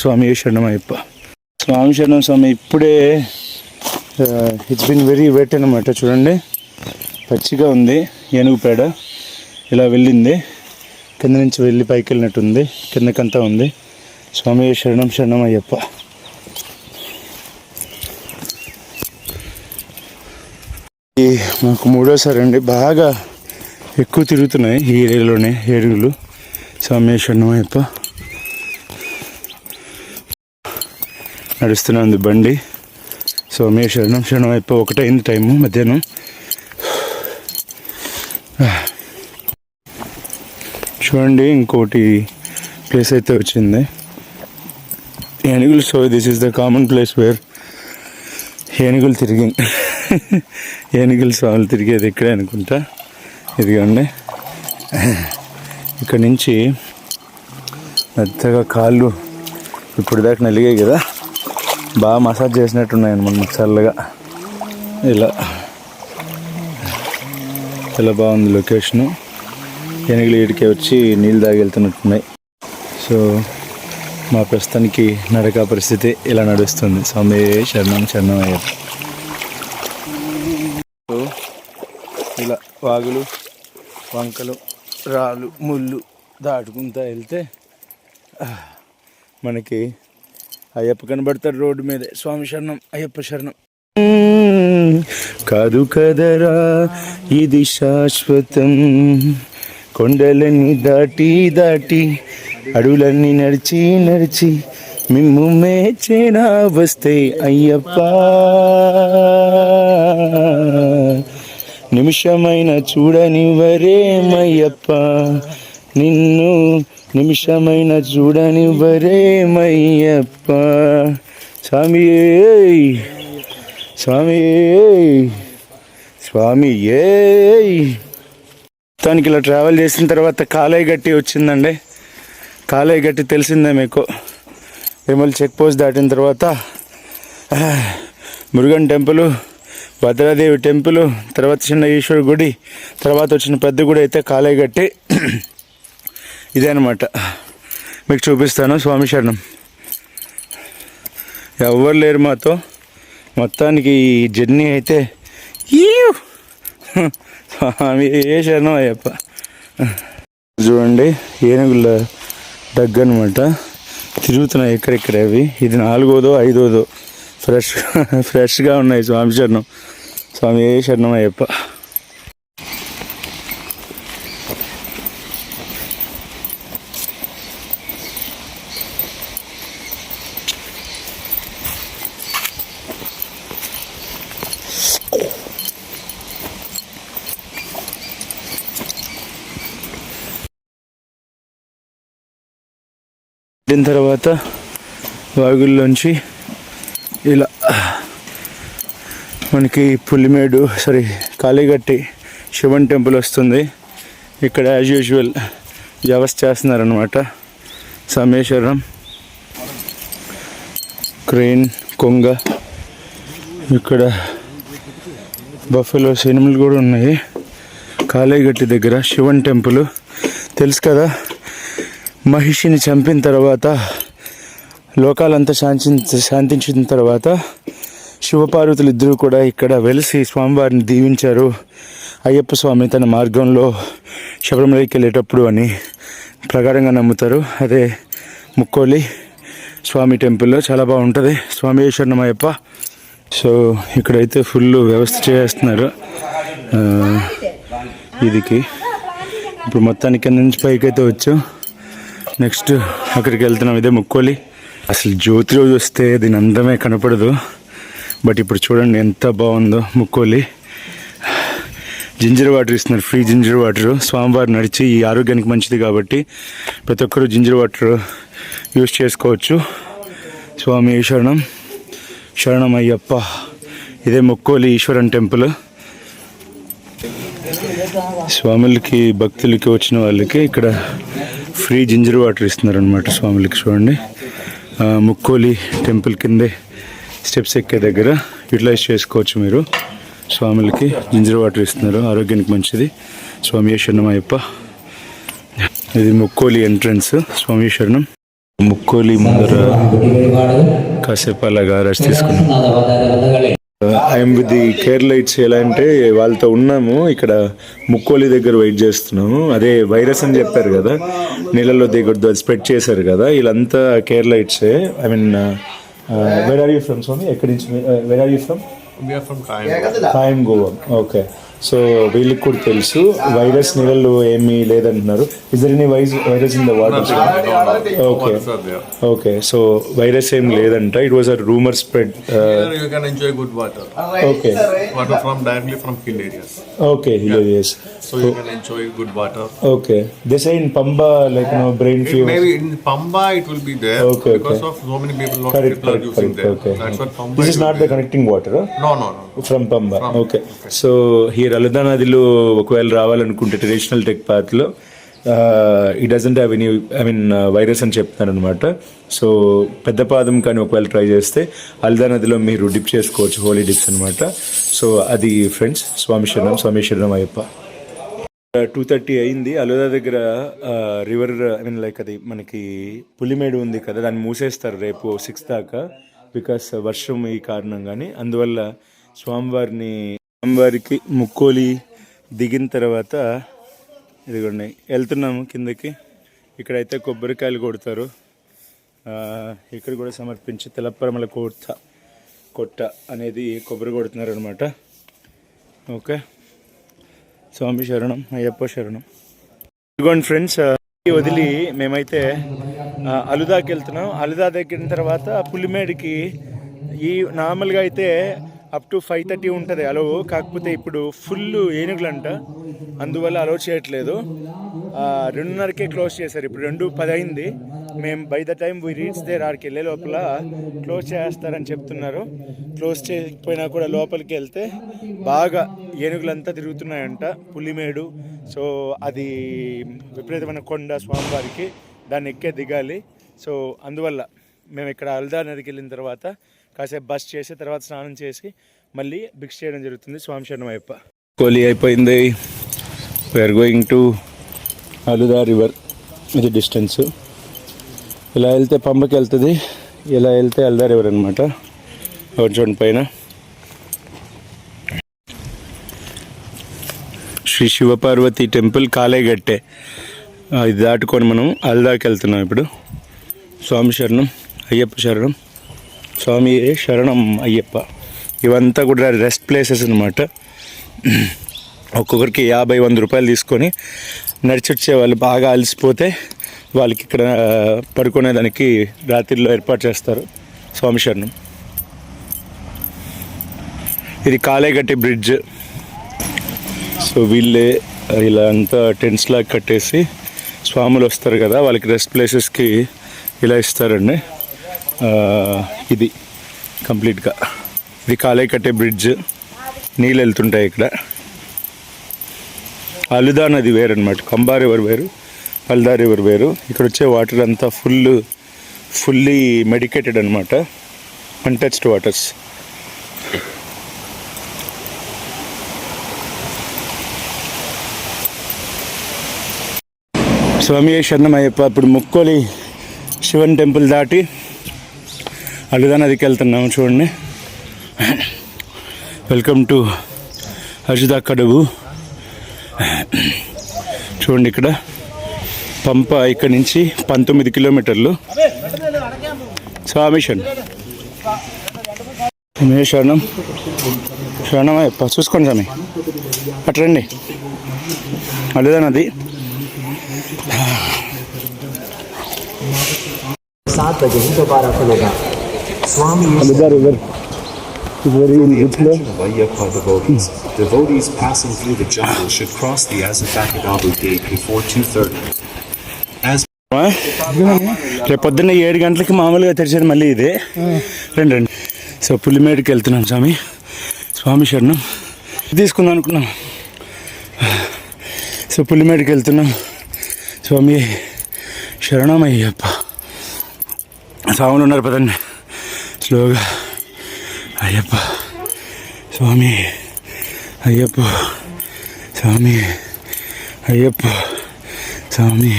స్వామి శరణం అయ్యప్ప. స్వామి శరణం స్వామి. ఇప్పుడే ఇట్స్ బిన్ వెరీ వెట్ అనమాట. చూడండి పచ్చిగా ఉంది. ఏనుగు పేడ ఇలా వెళ్ళింది, కింద నుంచి వెళ్ళి పైకి వెళ్ళినట్టుంది, కిందకంతా ఉంది. స్వామి శరణం అయ్యప్ప. మాకు మూడోసారి అండి, బాగా ఎక్కువ తిరుగుతున్నాయి ఈ ఏరియాలోనే ఏనుగులు. స్వామి శరణం అయ్యప్ప. నడుస్తూనే ఉంది బండి. స్వామి శరణం అయ్యప్ప. ఒకటైంది టైము, మధ్యాహ్నం. చూడండి ఇంకోటి ప్లేస్ అయితే వచ్చింది, ఏనుగులు. So this is the common place where ఏనుగులు ఏనుగులు స్వాములు తిరిగేది ఇక్కడే అనుకుంటా. ఇదిగోండి, ఇక్కడ నుంచి మెత్తగా కాళ్ళు ఇప్పుడు దాకా నలిగాయి కదా, బాగా మసాజ్ చేసినట్టున్నాయండి మనం చల్లగా. ఇలా చాలా బాగుంది లొకేషను. ఏనుగులు ఈడికే వచ్చి నీళ్ళు తాగి వెళ్తున్నట్టున్నాయి. సో మా ప్రస్తుతానికి నడక పరిస్థితి ఇలా నడుస్తుంది. స్వామి శరణం అయ్యప్ప. సో ఇలా వాగులు, వంకలు, రాళ్ళు, ముళ్ళు దాటుకుంటూ వెళ్తే మనకి అయ్యప్ప కనబడతాడు రోడ్డు మీదే. స్వామి శరణం అయ్యప్ప శరణం. కాదు కదరా ఇది శాశ్వతం, కొండలని దాటి అడవులన్నీ నడిచి నడిచి మిమ్ము మేచేనా వస్తే అయ్యప్ప, నిమిషమైన చూడనివ్వరేమయ్యప్ప, నిన్ను నిమిషమైన చూడనివ్వరేమయ్యప్ప. స్వామి స్వామి స్వామి మొత్తానికి ఇలా ట్రావెల్ చేసిన తర్వాత కాలేయ గట్టి వచ్చిందండి. కాలేయ గట్టి తెలిసిందే మీకు. తిరుమల చెక్ పోస్ట్ దాటిన తర్వాత మురుగన్ టెంపుల్, భద్రాదేవి టెంపుల్, తర్వాత చిన్న ఈశ్వర గుడి, తర్వాత వచ్చిన పెద్ద గుడి అయితే కాలేయ గట్టి. ఇదే అనమాట, మీకు చూపిస్తాను. స్వామి శరణం. ఎవ్వరు లేరు మాతో. మొత్తానికి ఈ జర్నీ అయితే స్వామి శరణం అయ్యప్ప. చూడండి, ఏనుగుల దగ్గరనమాట తిరుగుతున్నాయి ఎక్కడెక్కడ. అవి ఇది 4వ 5వదో ఫ్రెష్గా ఉన్నాయి. స్వామి శరణం. స్వామి శరణం అయ్యప్ప. దీని తర్వాత వాగుల్లోంచి ఇలా మనకి పులిమేడు కాళీగట్టి శివన్ టెంపుల్ వస్తుంది. ఇక్కడ యాజ్ యూజువల్ వ్యవస్థ చేస్తున్నారనమాట. సమేశ్వరం, క్రెయిన్, కొంగ, ఇక్కడ బఫెలో సినిమాలు కూడా ఉన్నాయి. కాళీగట్టి దగ్గర శివన్ టెంపుల్ తెలుసు కదా. మహిషిని చంపిన తర్వాత, లోకాలంతా శాంతించిన తర్వాత శివపార్వతులు ఇద్దరు కూడా ఇక్కడ వెలిసి స్వామివారిని దీవించారు. అయ్యప్ప స్వామి తన మార్గంలో శబరిమలకి వెళ్ళేటప్పుడు అని ప్రగాఢంగా నమ్ముతారు. అదే ముక్కోలి స్వామి టెంపుల్లో చాలా బాగుంటుంది. స్వామి శరణం అయ్యప్ప. సో ఇక్కడైతే ఫుల్ వ్యవస్థ చేస్తున్నారు ఇదికి. ఇప్పుడు మొత్తానికి కింద నుంచి పైకి అయితే వచ్చాం. నెక్స్ట్ అక్కడికి వెళ్తున్నాం. ఇదే ముక్కోలి. అసలు జ్యోతి రోజు వస్తే దీని అందమే కనపడదు. బట్ ఇప్పుడు చూడండి ఎంత బాగుందో ముక్కోలి. జింజర్ వాటర్ ఇస్తున్నారు, ఫ్రీ జింజర్ వాటర్. స్వామివారు నడిచి ఈ ఆరోగ్యానికి మంచిది కాబట్టి ప్రతి ఒక్కరూ జింజర్ వాటర్ యూజ్ చేసుకోవచ్చు. స్వామి శరణం. శరణం అయ్యప్ప. ఇదే ముక్కోలి ఈశ్వరన్ టెంపుల్. స్వాములకి భక్తులకి వచ్చిన వాళ్ళకి ఇక్కడ ఫ్రీ జింజర్ వాటర్ ఇస్తున్నారు అనమాట స్వాములకి. చూడండి, ముక్కోలి టెంపుల్ కిందే స్టెప్స్ ఎక్కే దగ్గర యూటిలైజ్ చేసుకోవచ్చు మీరు. స్వాములకి జింజర్ వాటర్ ఇస్తున్నారు, ఆరోగ్యానికి మంచిది. స్వామి శరణం అయ్యప్ప. ఇది ముక్కోలి ఎంట్రన్స్. స్వామి శరణం. ముక్కోలి ముందర కాసేపు అలాగా రెస్ట్ తీసుకున్నాం. I'm with the Keralites. ఎలా అంటే వాళ్ళతో ఉన్నాము ఇక్కడ ముక్కోలి దగ్గర వెయిట్ చేస్తున్నాము. అదే వైరస్ అని చెప్పారు కదా, నీళ్ళలో దిగొద్దు, అది స్ప్రెడ్ చేశారు కదా. వీళ్ళంతా కేరళైట్సే. I mean where are you from స్వామి? ఎక్కడి నుంచి? Where are you from? కాయం గోవా. ఓకే. సో వీళ్ళకి కూడా తెలుసు వైరస్ నీళ్ళలో ఏమీ లేదంటున్నారు. Is there any virus in the water? Okay okay. So virus ఏం లేదంట. It was a rumour spread. You can enjoy good water. Okay. Water directly from hill areas. Okay, hill areas. So you can enjoy good water. Okay. They say in Pamba, like brain fever. Maybe in Pamba it will be there because of so many people, lot of people are using there. Okay. That's what Pamba. This is it not will the be connecting water, huh? there. No. From Pamba. Okay. So here Azhutha నదిలో ఒకవేళ రావాలనుకుంటే traditional trek పాత్లో it doesn't have any virus అని చెప్తాను అనమాట. So పెద్ద పాదం కానీ ఒకవేళ ట్రై చేస్తే అల్దా నదిలో మీరు డిప్ చేసుకోవచ్చు, హోలీ డిప్స్ అనమాట. సో అది ఫ్రెండ్స్. స్వామి శరణం. స్వామి శరణం అయ్యప్ప. 2:30 అయింది. అలోదా దగ్గర రివర్ లైక్ అది మనకి పులిమేడు ఉంది కదా, దాన్ని మూసేస్తారు రేపు 6 దాకా. బికాస్ వర్షం ఈ కారణంగానే. అందువల్ల స్వామివారికి ముక్కోలి దిగిన తర్వాత ఇదిగోండి వెళ్తున్నాము కిందకి. ఇక్కడైతే కొబ్బరికాయలు కొడతారు. ఇక్కడ కూడా సమర్పించి తెలపరమల కొట్ట అనేది కొబ్బరి కొడుతున్నారు అనమాట. ఓకే. స్వామి శరణం అయ్యప్ప శరణం. ఇదిగోండి ఫ్రెండ్స్, వదిలి మేమైతే అలుదాకి వెళ్తున్నాం. అలుదా దగ్గర తర్వాత పులిమేడుకి ఈ నార్మల్గా అయితే అప్ టు 5:30 ఉంటుంది అలో. కాకపోతే ఇప్పుడు ఫుల్ ఏనుగులంట, అందువల్ల అలో చేయట్లేదు. 2:30కే క్లోజ్ చేశారు. ఇప్పుడు 2:10 అయింది. మేము by the time we reach there ఆడికి వెళ్ళే లోపల క్లోజ్ చేస్తారని చెప్తున్నారు. క్లోజ్ చేయకపోయినా కూడా లోపలికి వెళ్తే బాగా ఏనుగులంతా తిరుగుతున్నాయంట పులిమేడు. సో అది విపరీతమైన కొండ స్వామివారికి, దాన్ని ఎక్కే దిగాలి. సో అందువల్ల మేము ఇక్కడ అల్దా నదికి వెళ్ళిన తర్వాత కాసేపు బస్ చేసి తర్వాత స్నానం చేసి మళ్ళీ భిక్ష చేయడం జరుగుతుంది. స్వామి శరణం అయ్యప్ప. కోలి అయిపోయింది. We are going to Azhutha river. ఇది డిస్టెన్స్. ఇలా వెళ్తే పంపకి వెళ్తుంది, ఇలా వెళ్తే అల్దా రివర్ అనమాట. చూడండి పైన శ్రీ శివపార్వతి టెంపుల్ కాలేగట్టే. ఇది దాటుకొని మనం అల్దాకి వెళ్తున్నాం ఇప్పుడు. స్వామి శరణం అయ్యప్ప శరణం, స్వామి శరణం అయ్యప్ప. ఇవంతా కూడా రెస్ట్ ప్లేసెస్ అనమాట. ఒక్కొక్కరికి 50-100 రూపాయలు తీసుకొని నడిచి వచ్చే వాళ్ళు బాగా అలసిపోతే వాళ్ళకి ఇక్కడ పడుకునేదానికి రాత్రిలో ఏర్పాటు చేస్తారు. స్వామి శరణం. ఇది కాలేగట్టి బ్రిడ్జ్. సో వీళ్ళే ఇలా అంతా టెంట్స్ లాగా కట్టేసి స్వాములు వస్తారు కదా, వాళ్ళకి రెస్ట్ ప్లేసెస్కి ఇలా ఇస్తారండి. ఇది కంప్లీట్గా ఇది కాలేకట్టే బ్రిడ్జ్. నీళ్ళు వెళ్తుంటాయి ఇక్కడ. అలుదా నది వేరు అనమాట. కంబా రివర్ వేరు, అల్దా రివర్ వేరు. ఇక్కడ వచ్చే వాటర్ అంతా ఫుల్లీ మెడికేటెడ్ అనమాట, అన్టచ్డ్ వాటర్స్. స్వామి శరణం అయ్యప్ప. ఇప్పుడు ముక్కోలి శివన్ టెంపుల్ దాటి అలుదా నదికి వెళ్తున్నాము. చూడండి, వెల్కమ్ టు అజుదా కడువు. చూడండి ఇక్కడ పంప ఇక్కడి నుంచి 19 కిలోమీటర్లు. స్వామి శరణం. స్వామి శరణం శరణం అయ్యప్ప. చూసుకోండి స్వామి, అట్రండి. అలుదా నది. Aluda river is very good flow. Ayyappa devotees. Devotees passing through the jungle should cross the Azabakadabu gate before 2:30. రేపు పొద్దున్న 7 గంటలకి మామూలుగా తెరిచేది మళ్ళీ ఇదే. రండి. సో పులిమేడుకి వెళ్తున్నాం స్వామి. స్వామి శరణం తీసుకుందాం అనుకున్నాం. సో పులిమేడుకి వెళ్తున్నాం. స్వామి శరణం అయ్యప్ప. స్వాములు ఉన్నారు పదండి స్లోగా. అయ్యప్ప స్వామి, అయ్యప్ప స్వామి, అయ్యప్ప స్వామి,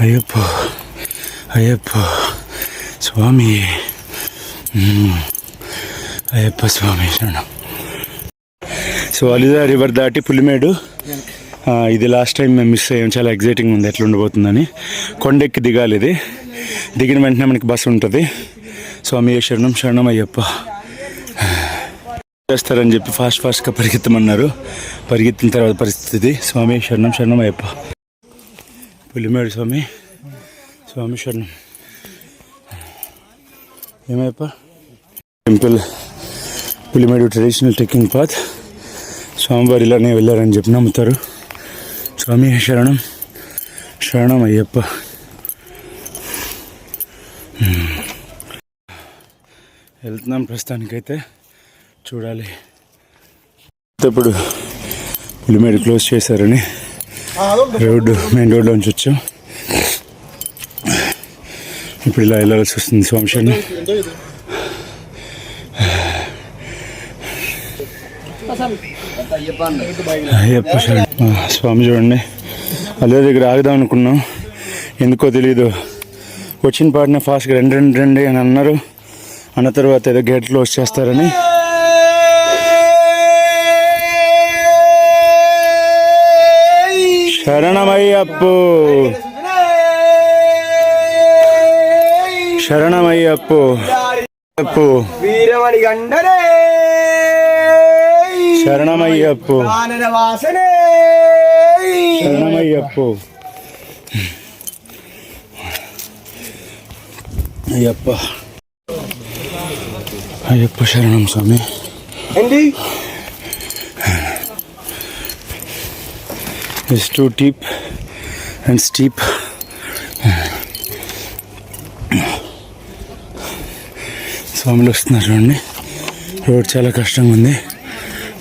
అయ్యప్ప అయ్యప్ప స్వామి, అయ్యప్ప స్వామి శరణం. సో అలుదా రివర్ దాటి పులిమేడు. ఇది లాస్ట్ టైం మేము మిస్ అయ్యాం. చాలా ఎగ్జైటింగ్ ఉంది ఎట్లా ఉండబోతుందని. కొండెక్కి దిగాలి. ఇది దిగిన వెంటనే మనకి బస్సు ఉంటుంది. స్వామి శరణం శరణం అయ్యప్ప చేస్తారని చెప్పి ఫాస్ట్గా పరిగెత్తమన్నారు. పరిగెత్తిన తర్వాత పరిస్థితి స్వామి శరణం శరణం అయ్యప్ప. పులిమేడు స్వామి, స్వామి శరణం ఏమయ్యప్ప. Temple Pulimedu traditional trekking path. స్వామివారు ఇలానే వెళ్ళారని చెప్పి నమ్ముతారు. స్వామి శరణం శరణం అయ్యప్ప. వెళ్తున్నాం ప్రస్తుతానికైతే. చూడాలి. ఇప్పుడు పులిమేడు క్లోజ్ చేశారని మెయిన్ రోడ్లోంచి వచ్చాం. ఇప్పుడు ఇలా వెళ్ళాల్సి వస్తుంది. స్వామి శరణం అయ్యప్ప శరణం. స్వామి చూడండి, అదే దగ్గర ఆగుదాం అనుకున్నాం. ఎందుకో తెలీదు వచ్చిన పాటనే ఫాస్ట్గా రండి అని అన్నారు. అన్న తర్వాత ఏదో గేట్ క్లోజ్ చేస్తారని శరణమయ్యప్పు శరణమయ్యప్పు అప్పు శరణమయ్యప్పు శరణమయ్యప్పు అయ్యప్ప అయ్యప్ప శరణం స్వామి. It's too deep and steep. స్వాములు వస్తున్నారు చూడండి. రోడ్ చాలా కష్టంగా ఉంది,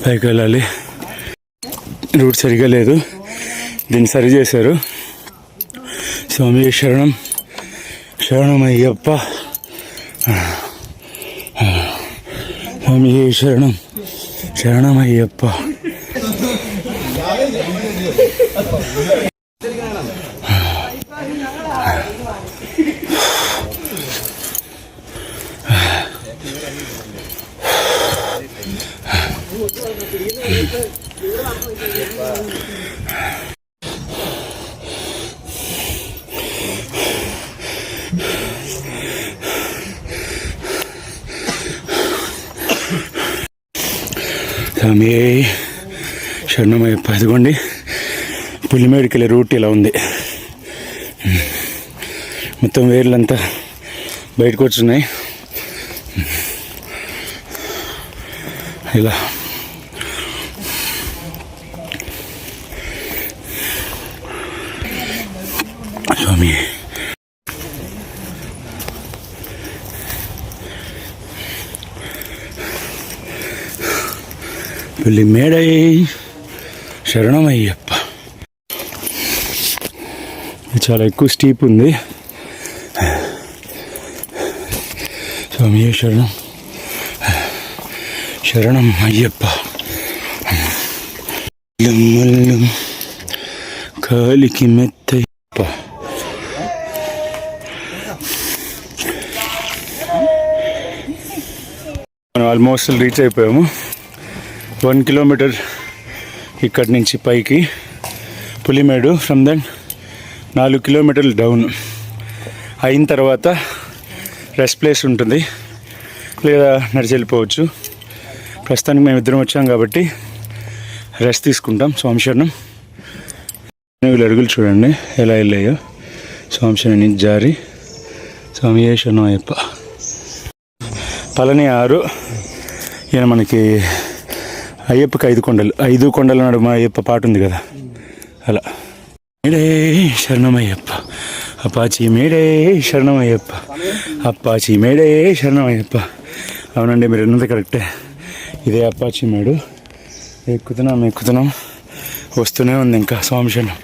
పైకి వెళ్ళాలి. రూట్ సరిగా లేదు, దీన్ని సరి చేశారు. స్వామి శరణం శరణం అయ్యప్ప, స్వామి శరణం శరణం అయ్యప్ప. స్వామి శరణమయ్యప్ప. ఇదిగోండి పులిమేడుకి వెళ్ళే రూట్ ఇలా ఉంది. మొత్తం వేర్లంతా బయటకు వచ్చున్నాయి ఇలా. స్వామి పులిమేడై శరణమయ్యప్ప. చాలా ఎక్కువ స్టీప్ ఉంది. స్వామి శరణం శరణం అయ్యప్ప. కాలికి మెత్తయ్యప్ప. మనం ఆల్మోస్ట్ రీచ్ అయిపోయాము. 1 కిలోమీటర్ ఇక్కడి నుంచి పైకి పులిమేడు. ఫ్రమ్ దెన్ 4 కిలోమీటర్లు డౌన్ అయిన తర్వాత రెస్ట్ ప్లేస్ ఉంటుంది, లేదా నడిచి వెళ్ళిపోవచ్చు. ప్రస్తుతానికి మేము ఇద్దరం వచ్చాం కాబట్టి రెస్ట్ తీసుకుంటాం. స్వామి శరణం. అడుగులు చూడండి ఎలా వెళ్ళాయో. స్వామి శరణం నుంచి జారి స్వామి శరణం అయ్యప్ప. పళని 6. ఈయన మనకి అయ్యప్పకి 5 కొండలు, 5 కొండల నడుమ అయ్యప్ప పాట ఉంది కదా, అలా. మేడే శరణమయ్యప్ప, అప్పాచి మేడే శరణమయ్యప్ప, అప్పాచి మేడే శరణమయ్యప్ప. అవునండి, మీరు అన్నది కరెక్టే. ఇదే అప్పాచి మేడు. ఎక్కుతున్నాం వస్తూనే ఉంది ఇంకా. స్వామి శరణం.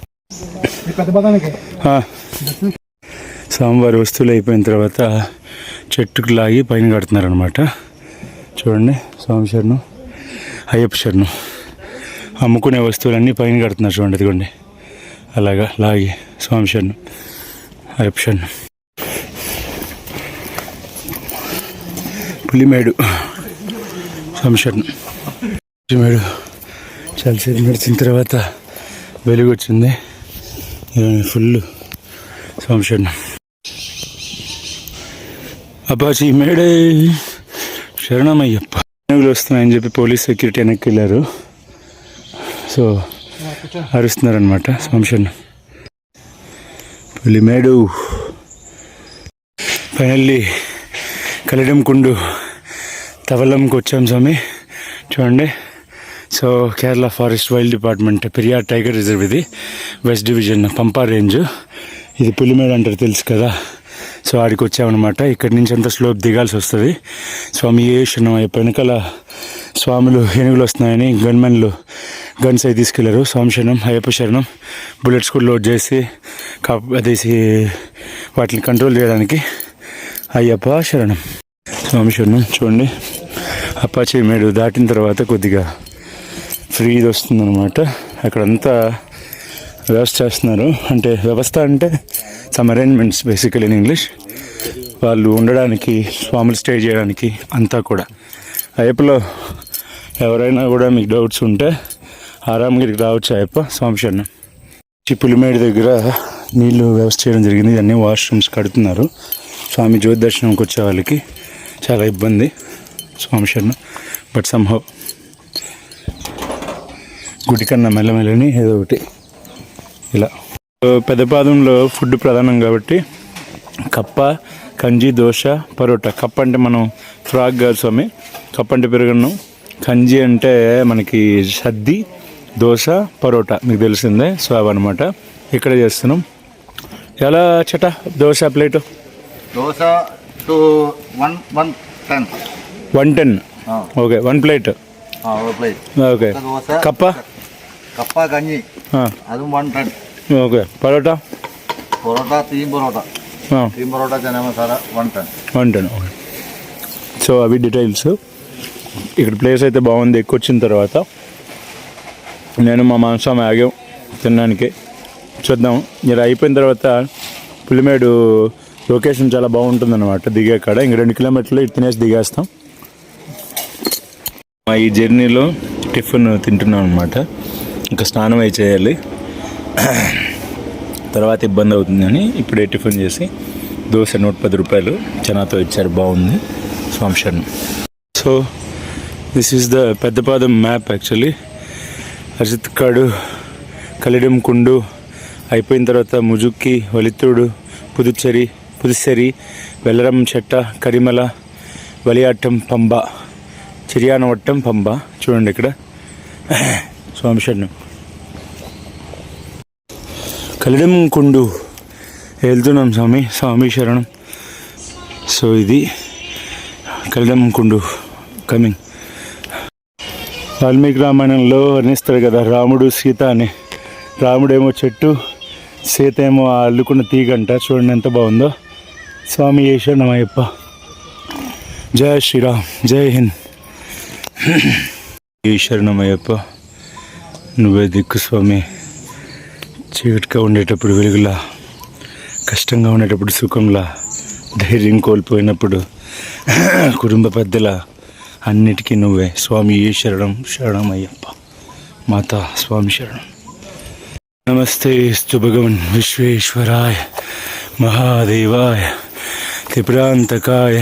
స్వామివారి వస్తువులు అయిపోయిన తర్వాత చెట్టుకు లాగి పైన కడుతున్నారనమాట. చూడండి స్వామి శరణం అయ్యప్ప శరణం. అమ్ముకునే వస్తువులన్నీ పైన కడుతున్నారు చూడండి, ఇదిగోండి అలాగా లాగి. స్వామి శరణం అయ్యప్ప శరణం. పులిమేడు స్వామి శరణం. పులిమేడు చాలాసేపు నడిచిన తర్వాత వెలుగు వచ్చింది ఫుల్. స్వామి శరణం. అప్పాచి మేడే శరణమయ్యప్ప. వస్తున్నాయని చెప్పి పోలీస్ సెక్యూరిటీ వెనక్కి వెళ్ళారు. సో అరుస్తున్నారనమాట. స్వామి శరణం. పులిమేడు. ఫైనల్లీ కలిడం కుండు తవలంకి వచ్చాం స్వామి. చూడండి. So Kerala forest wild department Periyar tiger reserve, ఇది వెస్ట్ డివిజన్ పంపా రేంజ్. ఇది పులిమేడు అంటారు తెలుసు కదా. సో ఆడికి వచ్చామన్నమాట. ఇక్కడి నుంచి అంతా స్లోప్ దిగాల్సి వస్తుంది. స్వామి శరణం అయ్యప్ప. వెనకాల స్వాములు ఏనుగులు వస్తున్నాయని గన్మెన్లు గన్స్ అయి తీసుకెళ్లారు. స్వామి శరణం అయ్యప్ప శరణం. బుల్లెట్స్ కూడా లోడ్ చేసి అదేసి వాటిని కంట్రోల్ చేయడానికి అయ్యప్ప శరణం. స్వామి శరణం. చూడండి అప్పాచి మేడు దాటిన తర్వాత కొద్దిగా ఫ్రీది వస్తుందన్నమాట. అక్కడంతా వ్యవస్థ చేస్తున్నారు. అంటే వ్యవస్థ అంటే సమ్ అరేంజ్మెంట్స్ బేసికల్ ఇన్ ఇంగ్లీష్. వాళ్ళు ఉండడానికి, స్వాములు స్టే చేయడానికి అంతా కూడా. అయ్యప్పలో ఎవరైనా కూడా మీకు డౌట్స్ ఉంటే ఆరామగిరికి రావచ్చు అయ్యప్ప. స్వామి శరణం. పులిమేడు దగ్గర నీళ్ళు వ్యవస్థ చేయడం జరిగింది. అన్నీ వాష్రూమ్స్ కడుతున్నారు. స్వామి జ్యోతి దర్శనంకి వచ్చే వాళ్ళకి చాలా ఇబ్బంది. స్వామి శరణం. బట్ సంహౌ గుడి కన్నా మెల్లమెల్లని ఏదో ఒకటి ఇలా పెద్దపాదంలో ఫుడ్ ప్రధానం కాబట్టి కప్ప, కంజి, దోశ, పరోటా. కప్ప అంటే మనం ఫ్రాక్ కాదు స్వామి, కప్ప అంటే పెరుగన్నం, కంజి అంటే మనకి సద్ది, దోశ, పరోటా మీకు తెలిసిందే. సో అవన్నమాట ఇక్కడ చేస్తున్నాం. ఎలా చట dosa plate? Dosa two 110. 110. Okay, 1 plate. Plate. Okay. Dosa, కప్ప కప్ప గంజి అది 110. ఓకే. పరోటా? పొరోటా, తీన్ పొరోటా చనా మసాలా 110. 110. ఓకే. సో అవి డీటెయిల్స్. ఇక్కడ ప్లేస్ అయితే బాగుంది. ఎక్కువ వచ్చిన తర్వాత నేను మా మాంసం ఆగాం తినడానికి. చూద్దాం. ఇలా అయిపోయిన తర్వాత పులిమేడు లొకేషన్ చాలా బాగుంటుంది అనమాట. దిగే కాడ ఇంక 2 కిలోమీటర్లు ఇటు తినేసి దిగేస్తాం. ఈ జర్నీలో టిఫిన్ తింటున్నాం అనమాట. ఇంకా స్నానం అయి చేయాలి, తర్వాత ఇబ్బంది అవుతుందని ఇప్పుడే టిఫిన్ చేసి దోశ 110 రూపాయలు చనాతో ఇచ్చారు. బాగుంది. స్వామిశరణం. సో దిస్ ఈస్ ద పెద్దపాదం మ్యాప్ యాక్చువల్లీ. అజిత్ కాడు, కలిడం కుండు అయిపోయిన తర్వాత ముజుక్కి, వలిత్తుడు, పుదుచ్చేరి, వెల్లరం చెట్ట, కరిమల, వలియాట్టం, పంబ, చిరియానవట్టం, పంబ. చూడండి ఇక్కడ స్వామిశరణం. కలిడం కుండు వెళ్తున్నాం స్వామి శరణం. సో ఇది కలిడం కుండు కమింగ్. వాల్మీకి రామాయణంలో వర్ణిస్తారు కదా రాముడు సీత అని. రాముడేమో చెట్టు, సీత ఏమో ఆ అల్లుకున్న తీగంట. చూడండి ఎంత బాగుందో. స్వామి శరణమయ్యప్ప. జై శ్రీరామ్, జై హింద్. శరణమయ్యప్ప. నువ్వే దిక్కు స్వామి. చీకటిగా ఉండేటప్పుడు వెలుగులా, కష్టంగా ఉండేటప్పుడు సుఖంలా, ధైర్యం కోల్పోయినప్పుడు కుటుంబ పెద్దల, అన్నిటికీ నువ్వే స్వామి. శరణమయ్యప్ప. మాతా స్వామి శరణం. నమస్తే స్తు భగవన్ విశ్వేశ్వరాయ మహాదేవాయ త్రిపురాంతకాయ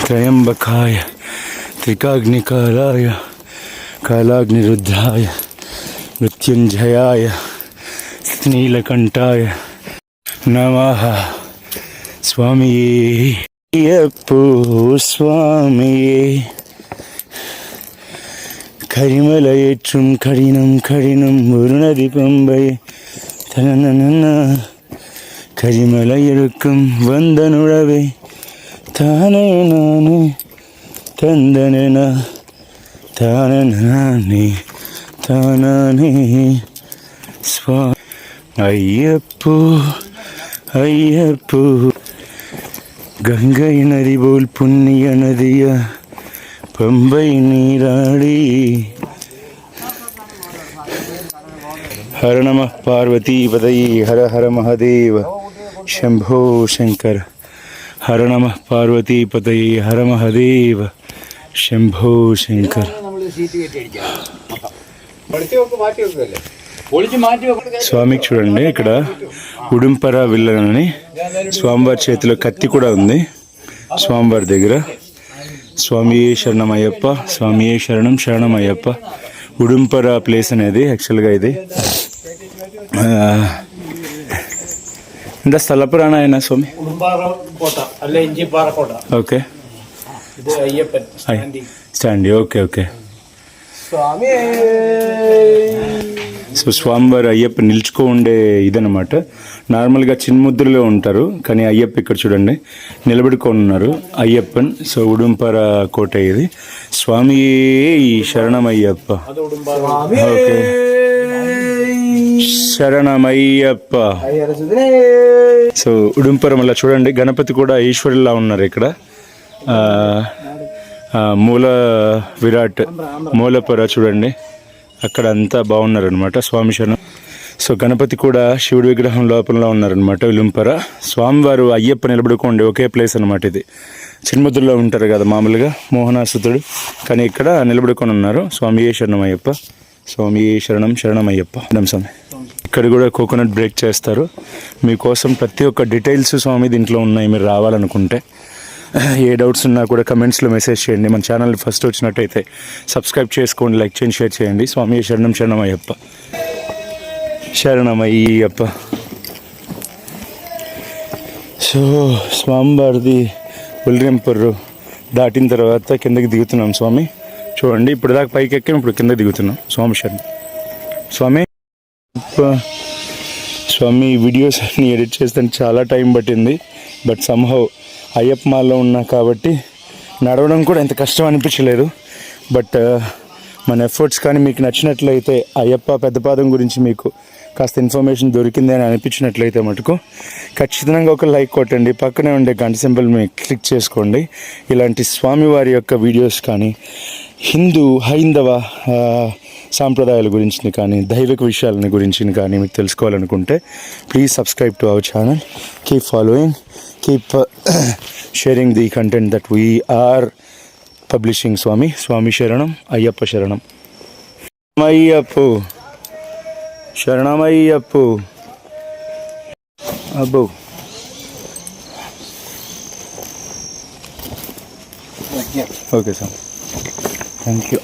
త్రయంబకాయ త్రికాగ్నికాలాయ కాలాగ్నిరుద్ధాయ మృత్యుంజయాయ నీలకంఠాయ నమః. స్వామియే అయ్యప్పో స్వామియే. கரிமலை ஏற்றும் கடினம் ஒரு நதி பம்பை தனன கரிமலை இருக்கும் வந்த நுழவே தானே நானே தந்தன தானே தானே ஸ்வா. ஐயப்போ ஐயப்போ. கங்கை நதி போல் புண்ணிய நதியா పంబై నీరాడి. హర నమ పార్వతీపతయే హర హర మహాదేవ శంభో శంకర. హర నమ పార్వతీపతయే హర మహాదేవ శంభో శంకర. స్వామికి చూడండి ఇక్కడ ఉడుంపర విల్లనని స్వామివారి చేతిలో కత్తి కూడా ఉంది స్వామివారి దగ్గర. స్వామియే శరణమయ్యప్ప. స్వామియే శరణమయ్యప్ప. ఉడుంపర ప్లేస్ అనేది యాక్చువల్గా ఇది ఇంత స్థల పురాణ స్వామి. ఓకే స్టాండి. Okay okay. సో స్వామివారు అయ్యప్ప నిల్చుకో ఉండే ఇదనమాట. నార్మల్గా చిన్ముద్రలో ఉంటారు, కానీ అయ్యప్ప ఇక్కడ చూడండి నిలబడుకొని ఉన్నారు అయ్యప్పన్. సో ఉడుంపర కోట ఇది. స్వామి శరణమయ్యప్ప. ఓకే శరణమయ్యప్ప. సో ఉడుంపర మళ్ళీ చూడండి గణపతి కూడా ఈశ్వరులా ఉన్నారు ఇక్కడ. మూల విరాట్ మూలపుర చూడండి అక్కడ అంతా బాగున్నారనమాట. స్వామి శరణం. సో గణపతి కూడా శివుడి విగ్రహం లోపల ఉన్నారనమాట ఉలుంపర. స్వామివారు అయ్యప్ప నిలబడుకోండి ఒకే ప్లేస్ అనమాట. ఇది చిన్ముద్రలో ఉంటారు కదా మామూలుగా మోహనాసుతుడు, కానీ ఇక్కడ నిలబడుకొని ఉన్నారు. స్వామియే శరణమయ్యప్ప. స్వామియే శరణమయ్యప్ప. స్వామి ఇక్కడ కూడా కోకోనట్ బ్రేక్ చేస్తారు మీకోసం. ప్రతి ఒక్క డీటెయిల్స్ స్వామి దీంట్లో ఉన్నాయి. మీరు రావాలనుకుంటే ఏ డౌట్స్ ఉన్నా కూడా కమెంట్స్లో మెసేజ్ చేయండి. మన ఛానల్ ఫస్ట్ వచ్చినట్టయితే సబ్స్క్రైబ్ చేసుకోండి, లైక్ చేయండి, షేర్ చేయండి. స్వామి శరణమయ్యప్ప. శరణమయ్యప్ప. సో స్వామివారిది ఉల్లింపర్రు దాటిన తర్వాత కిందకి దిగుతున్నాం స్వామి. చూడండి ఇప్పుడు దాకా పైకి ఎక్కాం, ఇప్పుడు కిందకి దిగుతున్నాం. స్వామి శరణం. స్వామి స్వామి వీడియోస్ అన్ని ఎడిట్ చేస్తాను చాలా టైం పట్టింది. బట్ సంహౌ అయ్యప్ప మాల్లో ఉన్నా కాబట్టి నడవడం కూడా ఎంత కష్టం అనిపించలేదు. బట్ మన ఎఫర్ట్స్ కానీ మీకు నచ్చినట్లయితే అయ్యప్ప పెద్దపాదం గురించి మీకు కాస్త ఇన్ఫర్మేషన్ దొరికింది అని అనిపించినట్లయితే మటుకు ఖచ్చితంగా ఒక లైక్ కొట్టండి. పక్కనే ఉండే గంట సింబల్ మీరు క్లిక్ చేసుకోండి. ఇలాంటి స్వామివారి యొక్క వీడియోస్ కానీ హిందూ హైందవ సాంప్రదాయాల గురించి కానీ దైవిక విషయాలని గురించి కానీ మీకు తెలుసుకోవాలనుకుంటే please subscribe to our channel. Keep following, keep sharing the content that we are publishing. స్వామి శరణం అయ్యప్ప శరణం. అయ్యప్పు శరణమయ్యప్పు. అబ్బో ఓకే సార్, థ్యాంక్ యూ.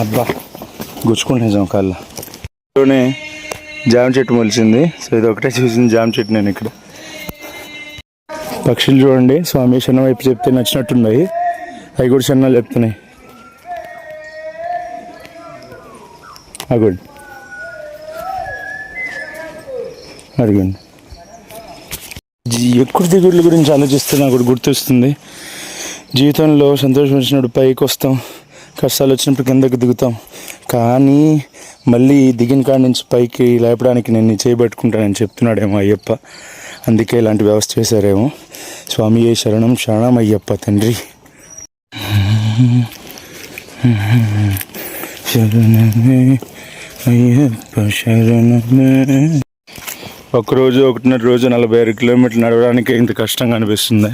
అబ్బా గుచ్చుకుంటున్నాం కాళ్ళలోనే. జామ చెట్టు మొలిచింది. సో ఇది ఒకటే చూసింది జామ చెట్టు. నేను ఇక్కడ పక్షులు చూడండి, స్వామి శరణం వైపు చెప్తే నచ్చినట్టున్నాయి. అవి కూడా శరణాలు చెప్తున్నాయి. అగోండి అడిగండి. ఎక్కువ దిగుళ్ళ గురించి ఆలోచిస్తే నాకు కూడా గుర్తొస్తుంది. జీవితంలో సంతోషం వచ్చినప్పుడు పైకి వస్తాం, కష్టాలు వచ్చినప్పుడు కిందకి దిగుతాం. కానీ మళ్ళీ దిగిన కాడి నుంచి పైకి లేపడానికి నేను చేయబట్టుకుంటానని చెప్తున్నాడేమో అయ్యప్ప. అందుకే ఇలాంటి వ్యవస్థ చేశారేమో. స్వామి ఏ శరణం శరణం అయ్యప్ప తండ్రి. శరణమే అయ్యప్ప శరణమే. ఒకరోజు 1.5 రోజు 46 కిలోమీటర్లు నడవడానికి ఇంత కష్టంగా అనిపిస్తుంది.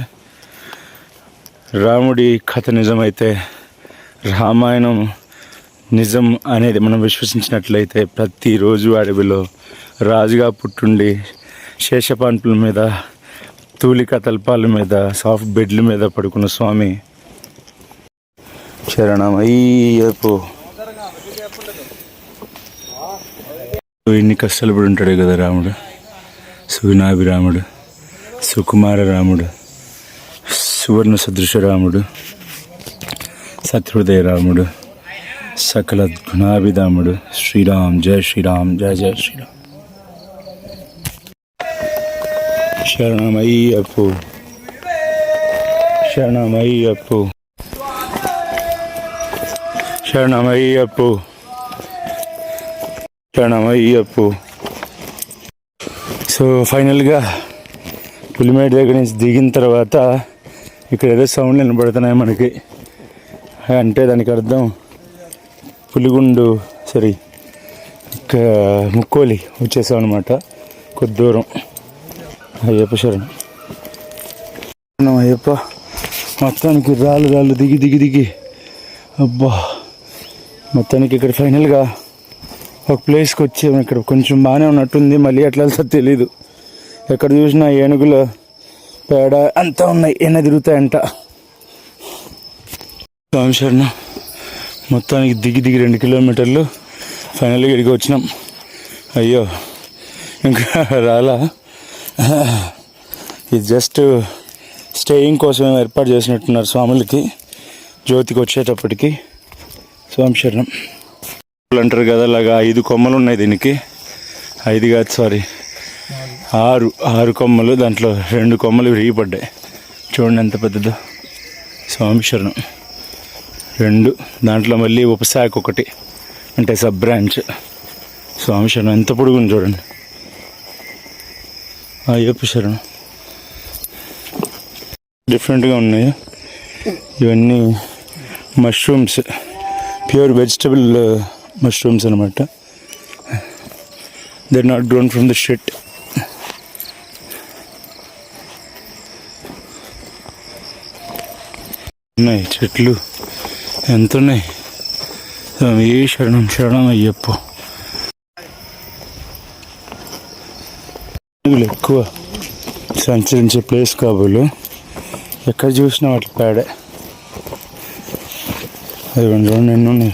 రాముడి కథ నిజమైతే, రామాయణం నిజం అనేది మనం విశ్వసించినట్లయితే ప్రతిరోజు అడవిలో రాజుగా పుట్టుండి శేషపాన్పుల మీద, తూలిక తల్పాల మీద, సాఫ్ట్ బెడ్ల మీద పడుకున్న స్వామి శరణమయ్యప్పో. ఎన్ని కష్టాలు పడి ఉంటాడే కదా రాముడు. సుగుణాభిరాముడు, సుకుమార రాముడు, సువర్ణ సదృశ రాముడు, సత్హృదయ రాముడు, సకల గుణాభిధాముడు. శ్రీరామ్ జయ శ్రీరామ్, జయ జయ శ్రీరామ్. శరణమయ్యప్పో శరణమయ్యప్పో శరణమయ్యప్పో శరణమయ్యప్పో. సో ఫైనల్గా పులిమేడు దగ్గర నుంచి దిగిన తర్వాత ఇక్కడ ఏదో సౌండ్లు వినపడుతున్నాయి మనకి. అంటే దానికి అర్థం పులిగుండు ముక్కోలి వచ్చేసాం అనమాట. కొద్ది దూరం. అయ్యప్ప శరణం అయ్యప్ప. మొత్తానికి రాళ్ళు దిగి అబ్బా మొత్తానికి ఇక్కడ ఫైనల్గా ఒక ప్లేస్కి వచ్చాము. ఇక్కడ కొంచెం బాగానే ఉన్నట్టుంది, మళ్ళీ ఎట్లా వెళ్తా తెలీదు. ఎక్కడ చూసినా ఏనుగులు పేడ అంతా ఉన్నాయి, ఎన్న తిరుగుతాయంట. స్వామి శరణం. మొత్తానికి దిగి 2 కిలోమీటర్లు ఫైనల్గా ఇక్కడికి వచ్చినాం. అయ్యో ఇంకా రాలా. ఇది జస్ట్ స్టేయింగ్ కోసం ఏర్పాటు చేసినట్టున్నారు స్వాములకి జ్యోతికి వచ్చేటప్పటికి. స్వామి శరణం అంటారు కదా, అలాగా 5 కొమ్మలు ఉన్నాయి దీనికి. 5 కాదు సారీ 6 కొమ్మలు. దాంట్లో 2 కొమ్మలు విరిగిపడ్డాయి. చూడండి ఎంత పెద్దదో. స్వామి శరణం. 2 దాంట్లో మళ్ళీ ఉపశాఖ ఒకటి, అంటే సబ్ బ్రాంచ్. స్వామి శరణం. ఎంత పొడుగుంది చూడండి. అయ్యప్ప శరణం. డిఫరెంట్గా ఉన్నాయి ఇవన్నీ. మష్రూమ్స్, ప్యూర్ వెజిటబుల్ మష్రూమ్స్ అనమాట. They are not grown from the shit. ఉన్నాయి చెట్లు ఎంత ఉన్నాయి. ఏ శరణం అయ్యప్ప. ఎక్కువ సంచరించే ప్లేస్ కాబోలు. ఎక్కడ చూసినా వాటి పేడే. అది రెండు ఎన్ని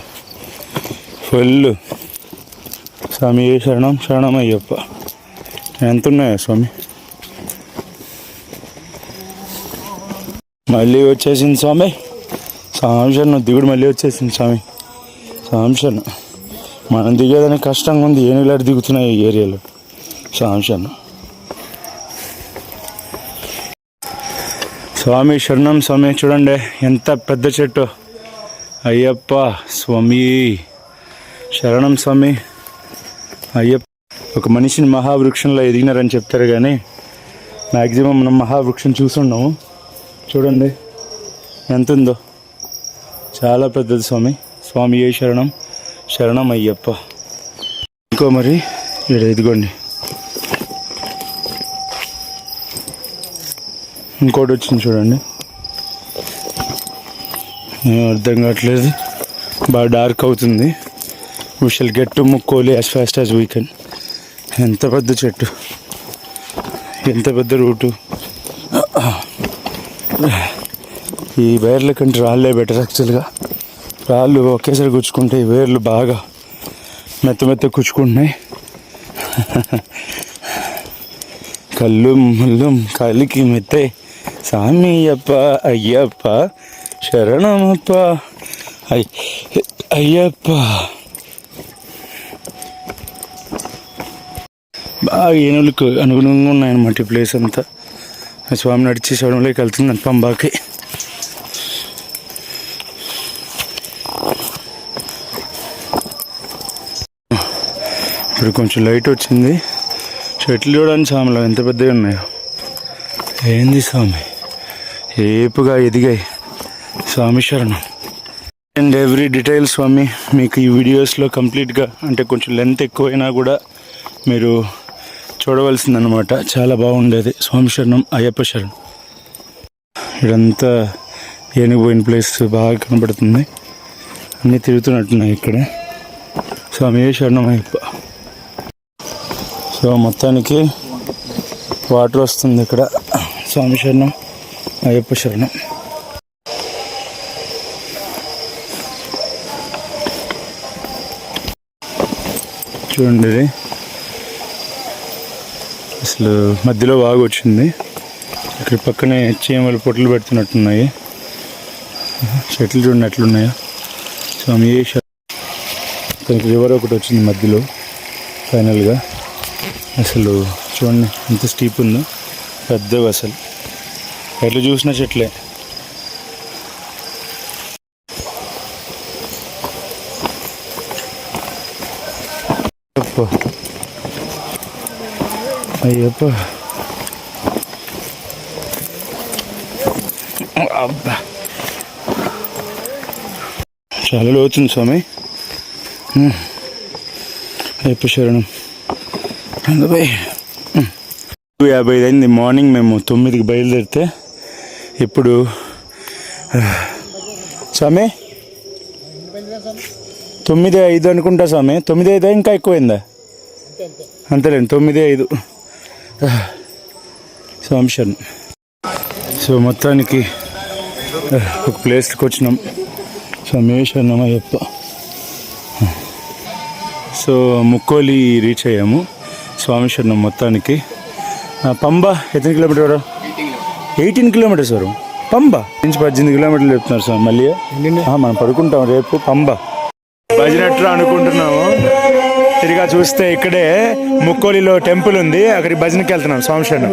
ఫుల్. స్వామి శరణం శరణం అయ్యప్ప. ఎంత ఉన్నాయా స్వామి? మళ్ళీ వచ్చేసింది స్వామి. సాంశను దిగుడు మళ్ళీ వచ్చేసింది స్వామి. సాంశను మనం దిగేదని కష్టంగా ఉంది. ఏనుగులాంటి దిగుతున్నాయి ఈ ఏరియాలో. సాంశను స్వామి శరణం స్వామి. చూడండి ఎంత పెద్ద చెట్టు. అయ్యప్ప స్వామి శరణం స్వామి. అయ్యప్ప ఒక మనిషిని మహావృక్షంలో ఎదిగినారని చెప్తారు, కానీ మ్యాక్సిమం మనం మహావృక్షం చూసున్నాము. చూడండి ఎంత ఉందో. చాలా పెద్దది స్వామి. స్వామి ఏ శరణం శరణం అయ్యప్ప. ఇంకో మరి ఇక్కడ ఇదిగోండి ఇంకోటి వచ్చింది చూడండి. ఏం అర్థం కావట్లేదు. బాగా డార్క్ అవుతుంది. We shall get to Mukkuzhi as fast as we can. ఎంత పెద్ద చెట్టు, ఎంత పెద్ద రూటు. ఈ వేర్ల కంటే రాళ్ళే బెటర్ యాక్చువల్గా. రాళ్ళు ఒకేసారి గుచ్చుకుంటే ఈ వేర్లు బాగా మెత్త మెత్త గుచ్చుకుంటున్నాయి. కళ్ళు ముళ్ళు కలికి మెత్తే. స్వామి అయ్యప్ప అయ్యప్ప శరణమప్ప అయ్యప్ప. బాగా ఏనుగులకు అనుగుణంగా ఉన్నాయన్నమాట ఈ ప్లేస్ అంతా. స్వామి నడిచి శరణంలోకి వెళ్తుంది పంబాకి. ఇప్పుడు కొంచెం లైట్ వచ్చింది. చెట్లు చూడడానికి స్వామిలో ఎంత పెద్దవి ఉన్నాయో. ఏంది స్వామి ఏపుగా ఎదిగాయి. స్వామి శరణం. అండ్ ఎవ్రీ డీటెయిల్ స్వామి మీకు ఈ వీడియోస్లో కంప్లీట్గా, అంటే కొంచెం లెంత్ ఎక్కువైనా కూడా మీరు చూడవలసిందనమాట. చాలా బాగుండేది. స్వామి శరణం అయ్యప్ప శరణం. ఇదంతా ఏనుగుపోయిన ప్లేస్ బాగా కనబడుతుంది. అన్నీ తిరుగుతున్నట్టున్నాయి ఇక్కడ. స్వామి శరణం అయ్యప్ప. సో మొత్తానికి వాటర్ వస్తుంది ఇక్కడ. స్వామి శరణం అయ్యప్ప శరణం. చూడండి అసలు మధ్యలో బాగా వచ్చింది. ఇక్కడ పక్కనే చీమలు పొట్లు పెడుతున్నట్టున్నాయి. చెట్లు చూడండి ఎట్లున్నాయో. స్వామి దానికి రివర్ ఒకటి వచ్చింది మధ్యలో ఫైనల్గా. అసలు చూడండి ఎంత స్టీప్ ఉందో. పెద్దవి అసలు ఎట్లా చూసినా చెట్లే. అయ్యప్ప అబ్బా చాలా లోతుంది స్వామి. అయ్యప్ప శరణం. 50 అయింది. మార్నింగ్ మేము 9కి బయలుదేరితే ఇప్పుడు స్వామి 9:05 అనుకుంటా స్వామి. 9:05 ఇంకా ఎక్కువైందా? అంతేలేండి 9:05 స్వామి శరణం. సో మొత్తానికి ఒక ప్లేస్కి వచ్చినాం. స్వామి శరణం అయ్యప్ప. సో ముక్కోలి రీచ్ అయ్యాము. స్వామి శరణం మొత్తానికి. పంబ ఎన్ని కిలోమీటర్? 18 కిలోమీటర్స్ వరకు. పంబ నుంచి 18 కిలోమీటర్లు చెప్తున్నారు స్వామి. మళ్ళీ మనం పడుకుంటాం రేపు. పంబ భజనట్రా అనుకుంటున్నాము. తిరిగా చూస్తే ఇక్కడే ముక్కోలిలో టెంపుల్ ఉంది. అక్కడికి భజనకి వెళ్తున్నాం. స్వామి శరణం.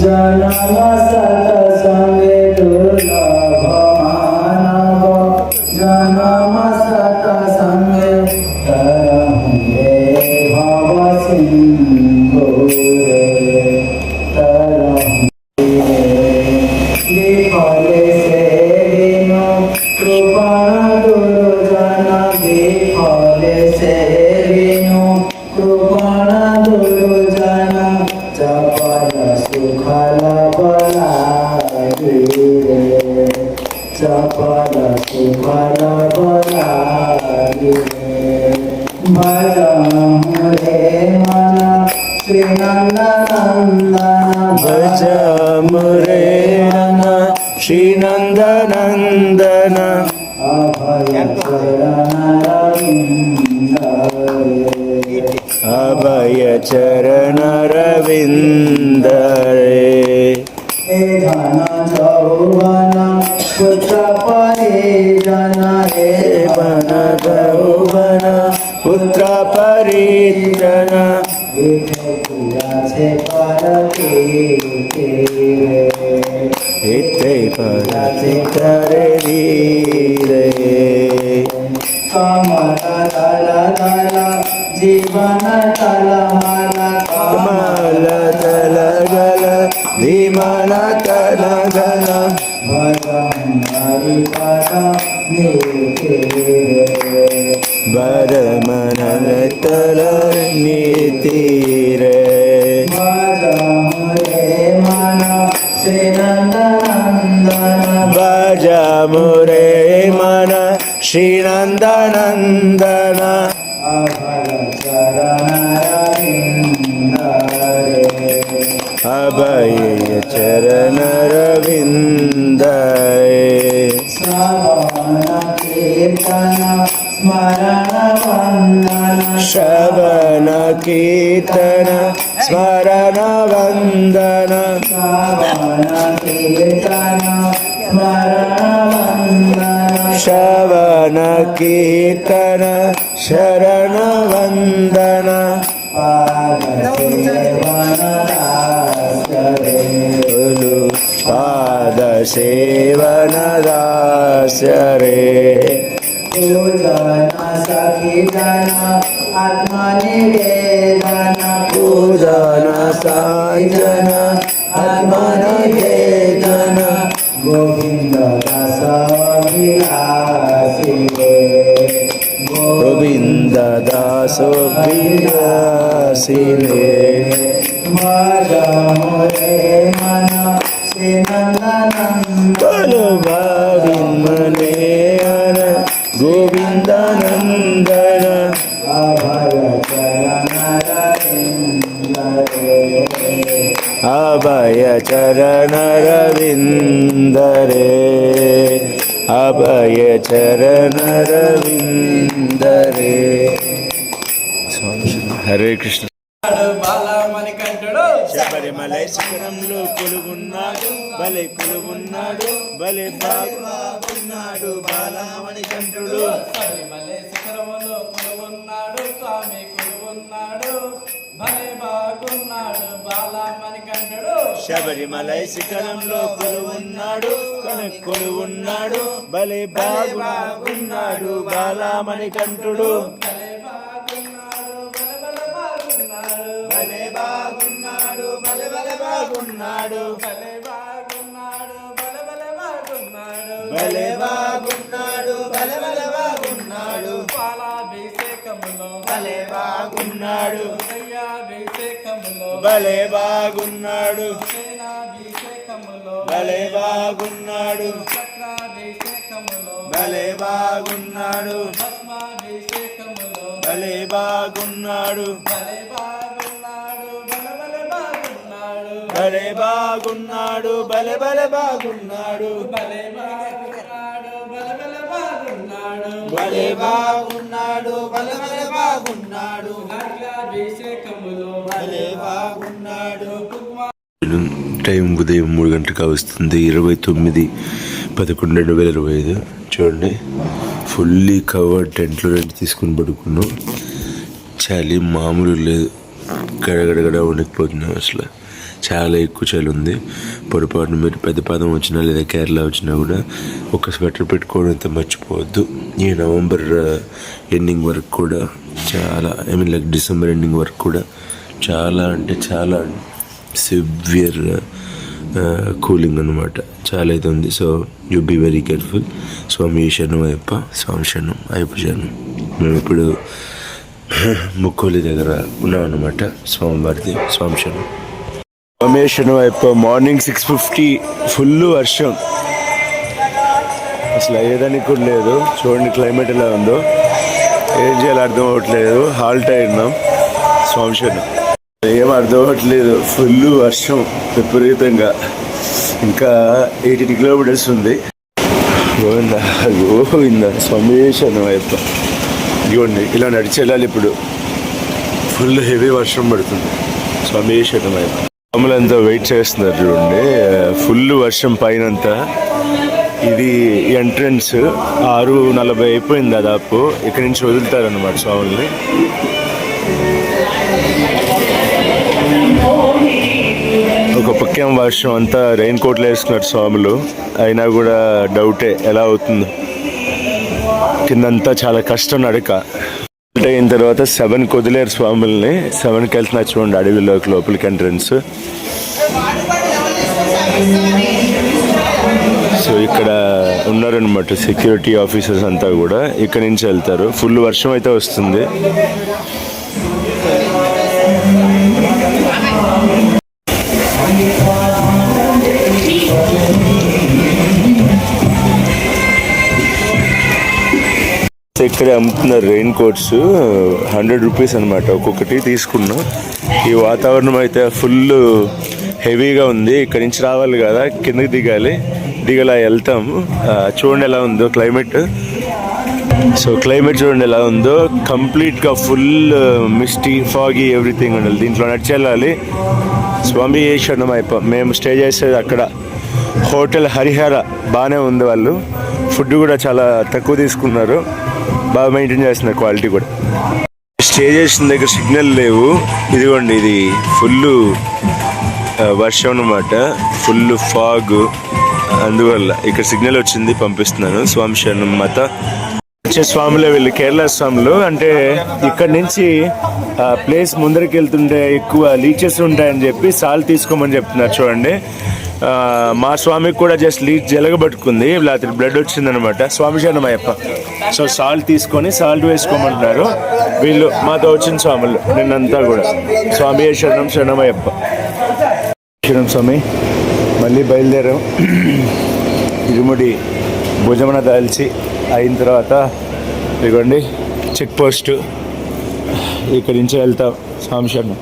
జనమ సత సంగే దుర్లభ మానవ శ్రీనందనందన అభయ చరణ రవిందరే పుత్ర పరిజన हिते परते करे रे कमला तला तला जीवन तला मला कमल तल गल धीमन तल गल भगवान हरि पादा नीते बर मन तल नीति रे भजा मुरे मन श्रीनंदनंदन अभय चरण रविंदरे श्रवण कीर्तन स्मरण वंदन श्रवण कीर्तन शरण वंदन पाद सेवन दास्य रे पूजन साजन आत्मनिवेदन गोविंद दास विलासी गोविंद दास विलासिने बोलो भाविन मने अन गोविंद नंदन अभय चरण रविंदरे अभय चरण रविंदरे हरे कृष्ण శబరిమలై శిఖరంలో కొలువున్నాడు భలే కొలువున్నాడు భలే బాగున్నాడు బాలమణి కంఠుడు శబరిమలై శిఖరములో కొలువున్నాడు స్వామి కొలువున్నాడు భలే బాగున్నాడు బాలమణి కంఠుడు శబరిమలై శిఖరంలో కొలువున్నాడు కొలువున్నాడు భలే బాగున్నాడు బాలమణి కంఠుడు భలే బాగున్నాడు భలే బాగున్నాడు భలే బాగున్నాడు భలే బాగున్నాడు భలే బాగున్నాడు పాలాభిషేకములో భలే బాగున్నాడు దయ్యాభిషేకములో భలే బాగున్నాడు సేనాభిషేకములో భలే బాగున్నాడు చక్రాభిషేకములో భలే బాగున్నాడు భస్మాభిషేకములో భలే బాగున్నాడు భలే బాగున్నాడు బాగున్నాడు భలే బాగున్నాడు భలే బాగున్నాడు భలే బాగున్నాడు బాగున్నాడు భలే బాగున్నాడు భలే బాగున్నాడు అభిషేకములో భలే బాగున్నాడు. టైం ఉదయం 3 గంటలకు వస్తుంది. 29/11/2025. చూడండి, ఫుల్లీ కవర్డ్ టెంట్లో రెంట్ తీసుకుని పడుకున్నాం. చలి మామూలు లేదు, గడగడగడ వణికిపోతున్నాం. అసలు చాలా ఎక్కువ చలి ఉంది. పొరపాటున మీరు పెద్దపాదం వచ్చినా లేదా కేరళ వచ్చినా కూడా ఒక స్వెటర్ పెట్టుకోవడంతో మర్చిపోవద్దు. ఈ నవంబర్ ఎండింగ్ వరకు కూడా చాలా లైక్ డిసెంబర్ ఎండింగ్ వరకు కూడా చాలా అంటే చాలా సివియర్ కూలింగ్ అనమాట. చాలా అయితే ఉంది. So you be very careful. స్వామి శరణం అయ్యప్ప, స్వామి శరణం అయ్యప్ప శరణం. మేము ఇప్పుడు ముక్కోలి దగ్గర ఉన్నాం అనమాట. స్వామివారిది స్వామి శరణం. స్వామి శరణం అయ్యప్ప. మార్నింగ్ 6:50 ఫుల్ వర్షం, అసలు అయ్యేదానికి కూడా లేదు. చూడండి క్లైమేట్ ఎలా ఉందో, ఏం చేయాలో అర్థం అవ్వట్లేదు. హాల్ట్ అయినాం. స్వామి శరణం. ఏం అర్థం అవ్వట్లేదు, ఫుల్ వర్షం విపరీతంగా. ఇంకా 80 కిలోమీటర్స్ ఉంది. గోవిందా గోవిందా. స్వామి శరణం అయ్యప్ప. ఇవ్వండి ఇలా నడిచి వెళ్ళాలి. ఇప్పుడు ఫుల్ హెవీ వర్షం పడుతుంది. స్వామి శరణం అయ్యప్ప. స్వాములంతా వెయిట్ చేస్తున్నారు చూడండి. ఫుల్ వర్షం పైనంతా. ఇది ఎంట్రన్స్ 6:40 అయిపోయింది దాదాపు. ఇక్కడి నుంచి వదులుతారన్నమాట స్వాముల్ని. ఒక పక్కేం వర్షం, అంతా రెయిన్ కోట్లు వేసుకున్నారు స్వాములు. అయినా కూడా డౌటే ఎలా అవుతుందో. కిందంతా చాలా కష్టం నడక. అయిన తర్వాత 7కి వదిలేరు స్వాముల్ని. 7కి వెళ్తున్నారు చూడండి అడవిలోకి, లోపలికి ఎంట్రన్స్. సో ఇక్కడ ఉన్నారనమాట సెక్యూరిటీ ఆఫీసర్స్ అంతా కూడా. ఇక్కడ నుంచి వెళ్తారు. ఫుల్ వర్షం అయితే వస్తుంది. ఇక్కడే అమ్ముతున్నారు రెయిన్ కోట్స్. 100 రూపీస్ అనమాట ఒక్కొక్కటి. తీసుకున్నాం. ఈ వాతావరణం అయితే ఫుల్ హెవీగా ఉంది. ఇక్కడి నుంచి రావాలి కదా, కిందకి దిగలా వెళ్తాము. చూడండి ఎలా ఉందో క్లైమేట్. సో క్లైమేట్ చూడండి ఎలా ఉందో. కంప్లీట్గా ఫుల్ మిస్టీ, ఫాగీ, ఎవ్రీథింగ్ ఉండాలి. దీంట్లో నడిచి వెళ్ళాలి. స్వామి శరణం అయ్యప్ప. మేము స్టే చేసేది అక్కడ హోటల్ హరిహర. బాగానే ఉంది. వాళ్ళు ఫుడ్ కూడా చాలా తక్కువ తీసుకున్నారు. బాగా మెయింటైన్ చేస్తున్నారు క్వాలిటీ కూడా. స్టే చేసిన దగ్గర సిగ్నల్ లేవు. ఇదిగోండి ఇది ఫుల్ వర్షం అన్నమాట. Full fog. అందువల్ల ఇక్కడ సిగ్నల్ వచ్చింది, పంపిస్తున్నాను. స్వామి శరణం మాత. వచ్చే స్వాములే వీళ్ళు, కేరళ స్వాములు. అంటే ఇక్కడ నుంచి ప్లేస్ ముందరికి వెళ్తుంటే ఎక్కువ లీచెస్ ఉంటాయని చెప్పి సాల్ట్ తీసుకోమని చెప్తున్నారు చూడండి. మా స్వామికి కూడా జస్ట్ లీచ్ జలగబట్టుకుంది, లేకపోతే బ్లడ్ వచ్చిందనమాట. స్వామి శరణం అయ్యప్ప. సో సాల్ట్ తీసుకొని సాల్ట్ వేసుకోమంటున్నారు వీళ్ళు. మాతో వచ్చిన స్వాములు నిన్నంతా కూడా. స్వామి శరణం శరణం అయ్యప్ప. శరణం స్వామి. మళ్ళీ బయలుదేరాం. ఇరుముడి భుజమున దాల్చి అయిన తర్వాత ఇదిగోండి చెక్ పోస్ట్. ఇక్కడి నుంచి వెళ్తాం. స్వామి శరణం.